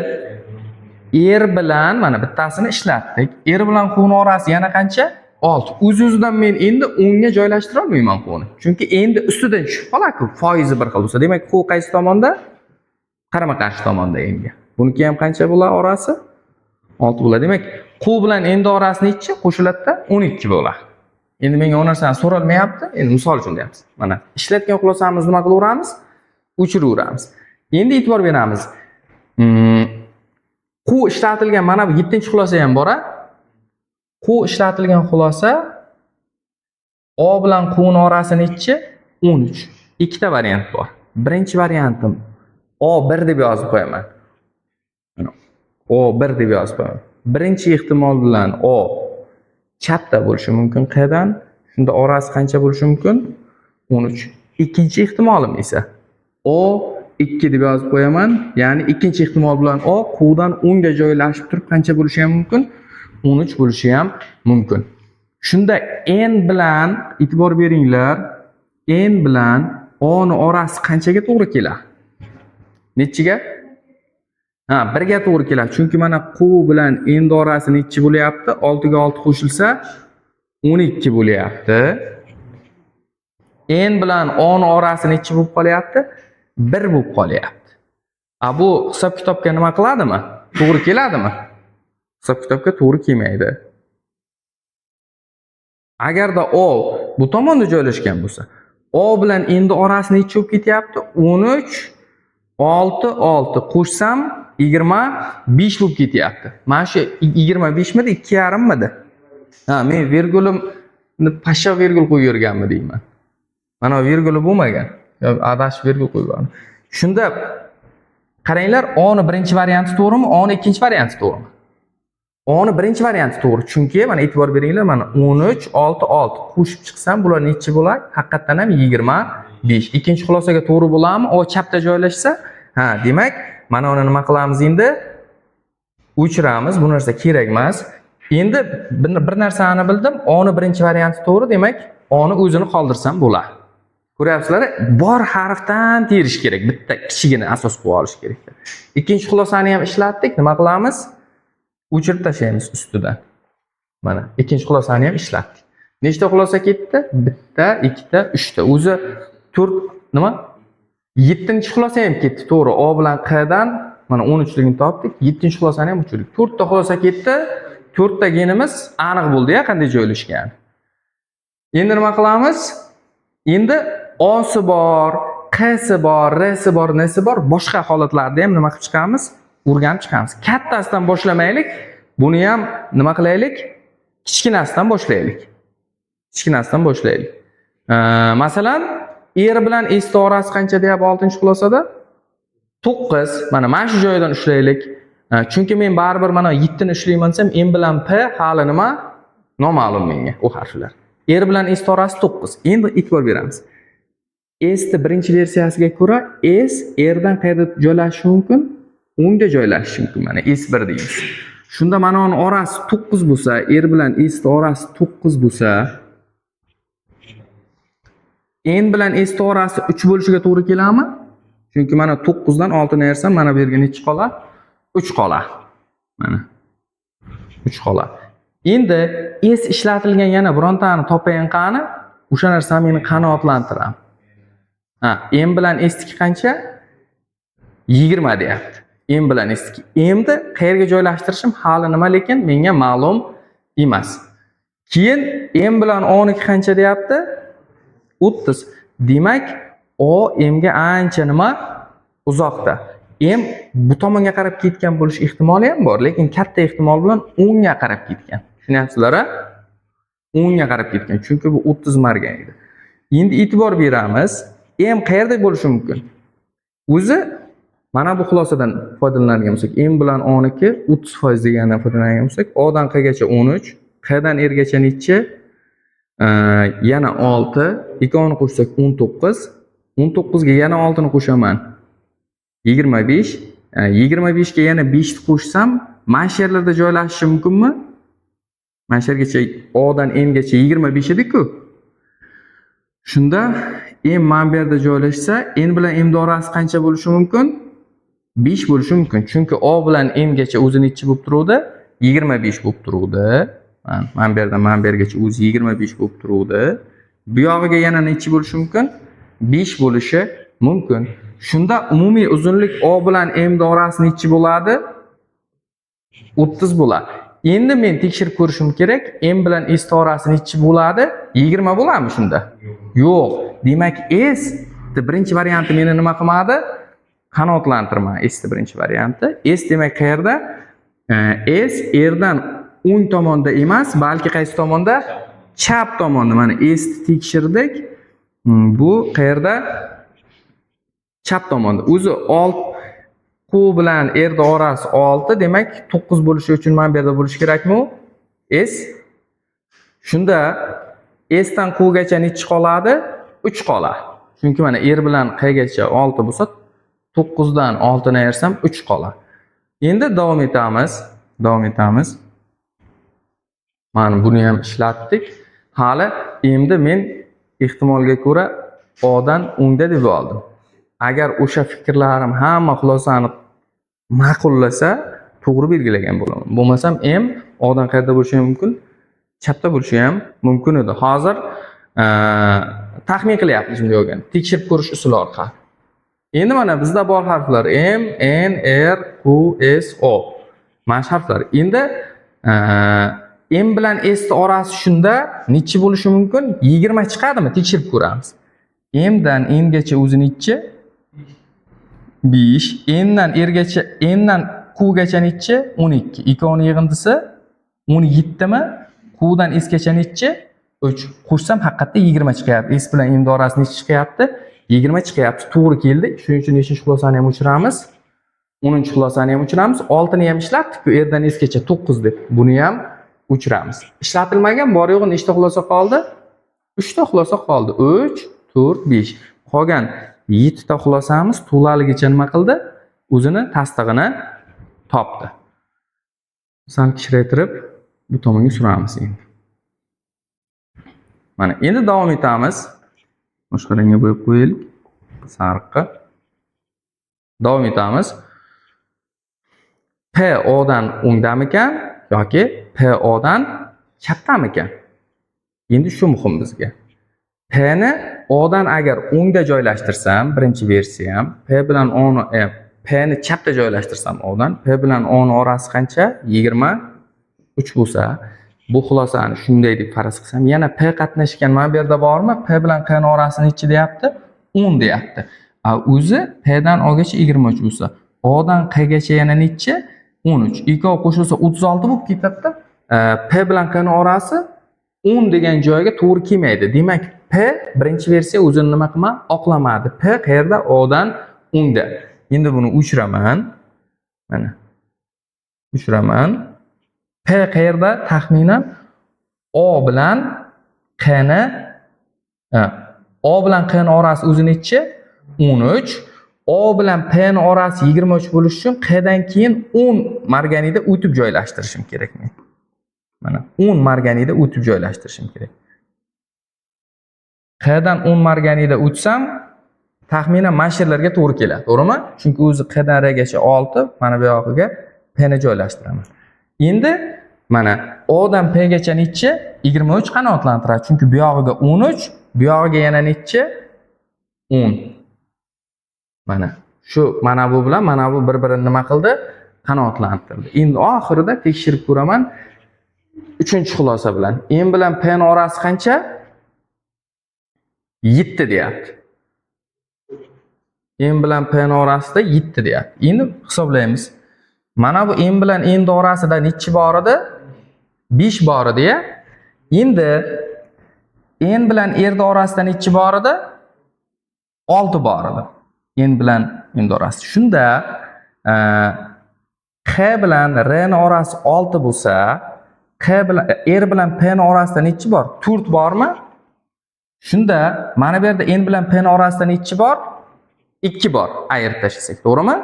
er bilan mana bittasini ishlatdik. Er bilan qo'ni orasi yana qancha? 6. O'z-o'zidan men endi 10 ga joylashtira olmayman qo'ni. Chunki endi ustidan tushib qoladi-ku, foizi bir xil bo'lsa. Demak, qo'y qaysi tomonda? Qarama-qarshi tomonda endi. Buniki ham qancha bo'ladi orasi? 6 bo'ladi. Demak, Q bilan endi orasini ichi qo'shiladi-da 12 bo'ladi. Endi menga o narsani so'ralmayapti. Endi misol uchun deyapmiz. Mana ishlatgan xulosamiz nima qilaveramiz? O'chiraveramiz. Endi e'tibor beramiz. Q ishlatilgan mana bu 7-xulosa ham bor-a? Q ishlatilgan xulosa O bilan Q ning orasini ichi 13. Ikkita variant bor. Birinchi variantim O1 deb yozib qo'yaman. O1 deb yozib qo'yaman. Birinchi ehtimol bilan O katta bo'lishi mumkin Qdan. Shunda orasi qancha bo'lishi mumkin? 13. Ikkinchi ehtimolim esa O2 deb yozib qo'yaman. Ya'ni ikkinchi ehtimol bilan O Qdan 10 ga joylashib turib qancha bo'lishi ham mumkin? 13 bo'lishi ham mumkin. Shunda n bilan e'tibor beringlar. N bilan O ning orasi qanchaga to'g'ri keladi? Nechiga? 1 ga to'g'ri keladi. Chunki mana Q bilan n orasini ichi bo'lyapti. 6 ga 6 qo'shilsa 12 bo'lyapti. N bilan O ning orasini ichi bo'lib qolyapti. 1 bo'lib qolyapti. Bu hisob kitobga nima qiladimi? To'g'ri keladimi? Hisob kitobga to'g'ri kelmaydi. Agarda O bu tomonda joylashgan bo'lsa, O bilan endi orasini ichi bo'lib ketyapti. 13 6 6 qo'shsam 25 bo'lib ketyapti. Mana shu 25 midi, 2,5 midi? Men virgulimni pasha virgul qo'yib yurganmi deyman. Mana virguli bo'lmagan. Adashib virgul qo'ygan. Shunda qaranglar, O ning birinchi varianti to'g'rimi? O ning ikkinchi varianti to'g'rimi? O ning birinchi varianti to'g'ri. Chunki mana e'tibor beringlar, mana 13 6 6 qo'shib chiqsam bular necha bo'ladi? Haqiqatan ham 25. Ikkinchi xulosaga to'g'ri bo'ladimi? O chapda joylashsa, demak, mana uni nima qilamiz endi? O'chiramiz. Bu narsa kerak emas. Endi bir narsani bildim. O ning birinchi varianti to'g'ri, demak, O ni o'zini qoldirsam bo'ladi. Ko'ryapsizlar? Bor harfdan terish kerak. Bitta kichigini asos qo'yib olish kerak. Ikkinchi xulosani ham ishlatdik. Nima qilamiz? O'chirib tashlaymiz ustidan. Mana ikkinchi xulosani ham ishlatdik. Nechta xulosa ketdi? Bitta, ikkita, uchta. O'zi 4 nima? 7-xulosa ham ketdi, to'g'ri. O bilan Qdan mana 13ligini topdik. 7-xulosani ham o'chirdik. 4 ta xulosa ketdi. 4 ta genimiz aniq bo'ldi-ya, qanday joylashgan. Endi nima qilamiz? Endi O'si bor, Q'si bor, R'si bor, N'si bor, boshqa holatlarda ham nima qilib chiqamiz? O'rganib chiqamiz. Kattasidan boshlamaylik. Buni ham nima qilaylik? Kichkinasidan boshlaylik. Kichkinasidan boshlaylik. Masalan, er bilan s orasi qancha deyapti 6-xulosada? 9. Mana shu joydan ushlaylik. Chunki men baribir mana 7 ni ushlayman desam, m bilan p hali nima? Noma'lum menga u harflar. Er bilan s orasi 9. Endi e'tibor beramiz. S ni birinchi versiyasiga ko'ra s erdan qayerda joylashishi mumkin? 10 ga joylashishi mumkin. Mana S1 deymiz. Shunda mana uning orasi 9 bo'lsa, er bilan S ni orasi 9 bo'lsa, n bilan S ni orasi 3 bo'lishiga to'g'ri keladimi? Chunki mana 9 dan 6 ni ayrsam, mana bu yerga necha qoladi? 3 qoladi. Mana 3 qoladi. Endi S ishlatilgan yana birontani topayin qani? O'sha narsani meni qanoatlantiradi. M bilan S niki qancha? 20 deyapti. M bilan S2. M ni qayerga joylashtirishim hali nima, lekin menga ma'lum emas. Keyin M bilan O niki qancha deyapti? 30. Demak, O M ga ancha nima? Uzoqda. M bu tomonga qarab ketgan bo'lish ehtimoli ham bor, lekin katta ehtimol bilan 10 ga qarab ketgan. Tushunyapsizlar-a? 10 ga qarab ketgan, chunki bu 30 margan edi. Endi e'tibor beramiz. M qayerda bo'lishi mumkin? O'zi mana bu xulosadan foydalanadigan bo'lsak, M bilan O niki 30% degandan foydalanadigan bo'lsak, O dan Q gacha 13, Q dan R gacha necha? Yana 6, 2 ni qo'shsak 19, 19 ga yana 6 ni qo'shaman. 25, 25 ga yana 5 ni qo'shsam, mana shu yerlarda joylashishi mumkinmi? Mana shu yergacha O dan N gacha 25 edi-ku. Shunda M mana bu yerda joylashsa, N bilan M orasi qancha bo'lishi mumkin? 5 bo'lishi mumkin. Chunki O bilan M gacha o'zini ichi bo'lib turuvdi, 25 bo'lib turuvdi. Mana bu yerdan mana bu yergacha o'zi 25 bo'lib turuvdi. Bu yog'iga yana necha bo'lishi mumkin? 5 bo'lishi mumkin. Shunda umumiy uzunlik O bilan M orasi necha bo'ladi? 30 bo'ladi. Endi men tekshirib ko'rishim kerak, m bilan s orasi nechi bo'ladi? 20 bo'ladimi shunda? Yo'q. Demak, s birinchi varianti meni nima qilmadi? Qanoatlantirma. S birinchi varianti. S demak qayerda? S erdan o'ng tomonda emas, balki qaysi tomonda? Chap tomonda. Mana S tekshirdik. Bu qayerda? Chap tomonda. O'zi 6 Q bilan erda orasi 6, demak 9 bo'lishi uchun mana bu yerda bo'lishi kerakmi? S. Shunda S dan Q gacha nechi qoladi? 3 qoladi. Chunki mana er bilan Q gacha 6 bo'lsa, 9 dan 6 ni ayirsam 3 qoladi. Endi davom etamiz. Mana buni ham ishlatdik. Hali endi men ehtimolga ko'ra O dan o'ngda deb oldim. Agar o'sha fikrlarim hamma xulosani ma'qullasa, to'g'ri belgilagan bo'laman. Bo'lmasam M O dan qayerda bo'lishi mumkin? Chapda bo'lishi ham mumkin edi. Hozir taxmin qilyapmiz bunday bo'lgan. Tekshirib ko'rish usuli orqali. Endi mana bizda bor harflar M, N, R, Q, S, O. Mana shu harflar. Endi M bilan S orasi shunda nechi bo'lishi mumkin? 20 chiqadimi? Tekshirib ko'ramiz. M dan N gacha o'zi nechi? 5. N dan R gacha, N dan Q gacha nechi? 12. Ikkovini yig'indisi 17 mi? Q dan S gacha nechi? 3. Qo'shsam haqiqatda 20 chiqyapti. S bilan M orasi nechi chiqyapti? 20 chiqyapti. To'g'ri keldi. Shuning uchun 5-xulosani ham o'chiramiz. 10-xulosani ham o'chiramiz. 6ni ham ishlatdik-ku, R dan S gacha 9 deb. Buni ham o'chiramiz. Ishlatilmagan bor yo'g'i nechta xulosa qoldi? 3 ta xulosa qoldi. 3, 4, 5. Qolgan 7 ta xulosamiz to'laligicha nima qildi? O'zini tasdig'ini topdi. Sal kichraytirib bu tomonga suramiz endi. Mana endi davom etamiz. Boshqa rangga bo'yab qo'yaylik. Sariqqa. Davom etamiz. P O dan o'ngdamikan yoki P O dan chapdamikan? Endi shu muhim bizga. P ni O dan agar o'ngda joylashtirsam, birinchi versiyam, P bilan O ni P ni chapda joylashtirsam O dan, P bilan O ni orasi qancha? 23 bo'lsa, bu xulosani shunday deb faraz qilsam, yana P qatnashgan mana bu yerda bormi? P bilan Q ni orasi nechi deyapti? 10 deyapti. O'zi P dan O gacha 23 bo'lsa, O dan Q gacha yana nechi? 13. Ikkov qo'shilsa 36 bo'lib ketadi. P bilan Q ni orasi 10 degan joyga to'g'ri kelmaydi. Demak, P birinchi versiya o'zini nima qilmadi? Oqlamadi. P qayerda? O dan o'ngda. Endi buni o'chiraman. Mana. O'chiraman. P qayerda? Taxminan O bilan Q ni O bilan Q ni orasi o'zi nechi? 13. O bilan P ni orasi 23 bo'lish uchun Q dan keyin 10 marganida o'tib joylashtirishim kerak men. Mana 10 marganida o'tib joylashtirishim kerak. Q dan 10 marganida o'tsam, taxminan mana shu yerlarga to'g'ri keladi, to'g'rimi? Chunki o'zi Q dan R gacha 6, mana bu yog'iga P ni joylashtiraman. Endi mana O dan P gacha nechi? 23 qanoatlantiradi. Chunki bu yog'iga 13, bu yog'iga yana nechi? 10. Mana bu bilan mana bu bir-birini nima qildi? Qanoatlantirdi. Endi oxirida tekshirib ko'raman. 3-xulosa bilan. M bilan P ni orasi qancha? 7 deyapti. M bilan P ni orasida 7 deyapti. Endi hisoblaymiz. Mana bu M bilan N orasida nechi bor edi? 5 bor edi-ya. Endi N bilan R orasida nechi bor edi? 6 bor edi. N bilan N orasi. Shunda Q bilan R ni orasi 6 bo'lsa, R bilan P ni orasida nechi bor? 4 bormi? Shunda mana bu yerda N bilan P ni orasida nechi bor? 2 bor. Ayirib tashlasak, to'g'rimi?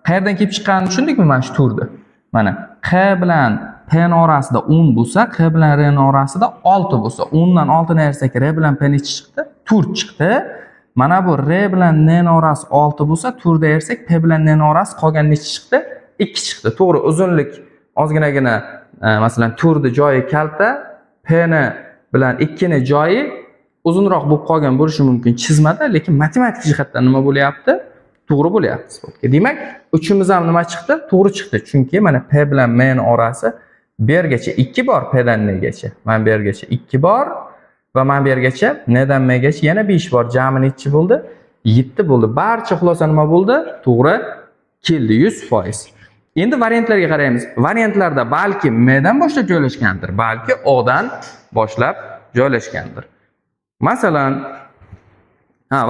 Qayerdan kelib chiqqanini tushundikmi mana shu turni? Mana Q bilan P ni orasida 10 bo'lsa, Q bilan R ni orasida 6 bo'lsa, 10 dan 6 ni ayirsak R bilan P nechi chiqdi? 4 chiqdi. Mana bu R bilan N ni orasi 6 bo'lsa, 4 da ayirsak P bilan N ni orasi qolgan nechi chiqdi? 2 chiqdi. To'g'ri, uzunlik ozginagina, masalan, 4 ni joyi kalta, P ni bilan 2 ni joyi uzunroq bo'lib qolgan bo'lishi mumkin chizmada, lekin matematik jihatdan nima bo'lyapti? to'g'ri bo'lyapti isbotga. Demak, uchimiz ham nima chiqdi? To'g'ri chiqdi. Chunki mana P bilan M ning orasi bu yergacha 2 bor, P dan N gacha. Mana bu yergacha 2 bor va mana bu yergacha N dan M gacha yana 5 bor. Jami nechi bo'ldi? 7 bo'ldi. Barcha xulosa nima bo'ldi? To'g'ri keldi 100%. Endi variantlarga qaraymiz. Variantlarda balki M dan boshlab joylashgandir, balki O dan boshlab joylashgandir. Masalan,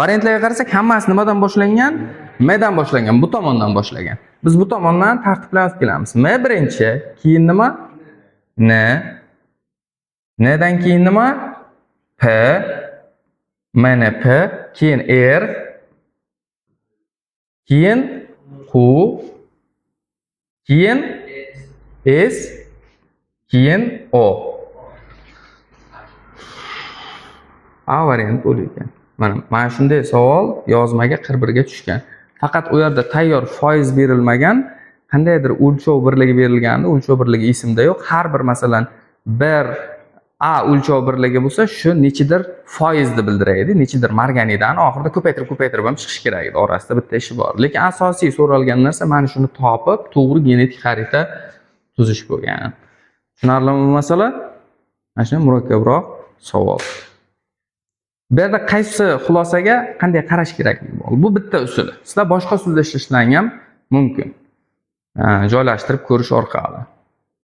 variantlarga qarasak, hammasi nimadan boshlangan? M dan boshlangan, bu tomondan boshlangan. Biz bu tomondan tartiblanib kelamiz. M birinchi, keyin nima? N. N dan keyin nima? P. Mana P, keyin R. Keyin Q. Keyin S. Keyin O. A variant bo'lar ekan. Mana shunday savol yozmaga 41 ga tushgan. Faqat u yerda tayyor foiz berilmagan, qandaydir o'lchov birligi berilganda, o'lchov birligi esimda yo'q. Har bir masalan bir A o'lchov birligi bo'lsa, shu nechidir foizni bildiradi, nechidir marganidan oxirida ko'paytirib ham chiqish kerak edi. Orasida bitta ishi bor. Lekin asosiy so'ralgan narsa mana shuni topib, to'g'ri genetik xarita tuzish bo'lgan. Tushunarlimi bu masala? Mana shunday murakkabroq savol. Bu yerda qaysi xulosaga qanday qarash kerakligi bor? Bu bitta usuli. Sizlar boshqa usulda ishlashlaring ham mumkin. Joylashtirib ko'rish orqali.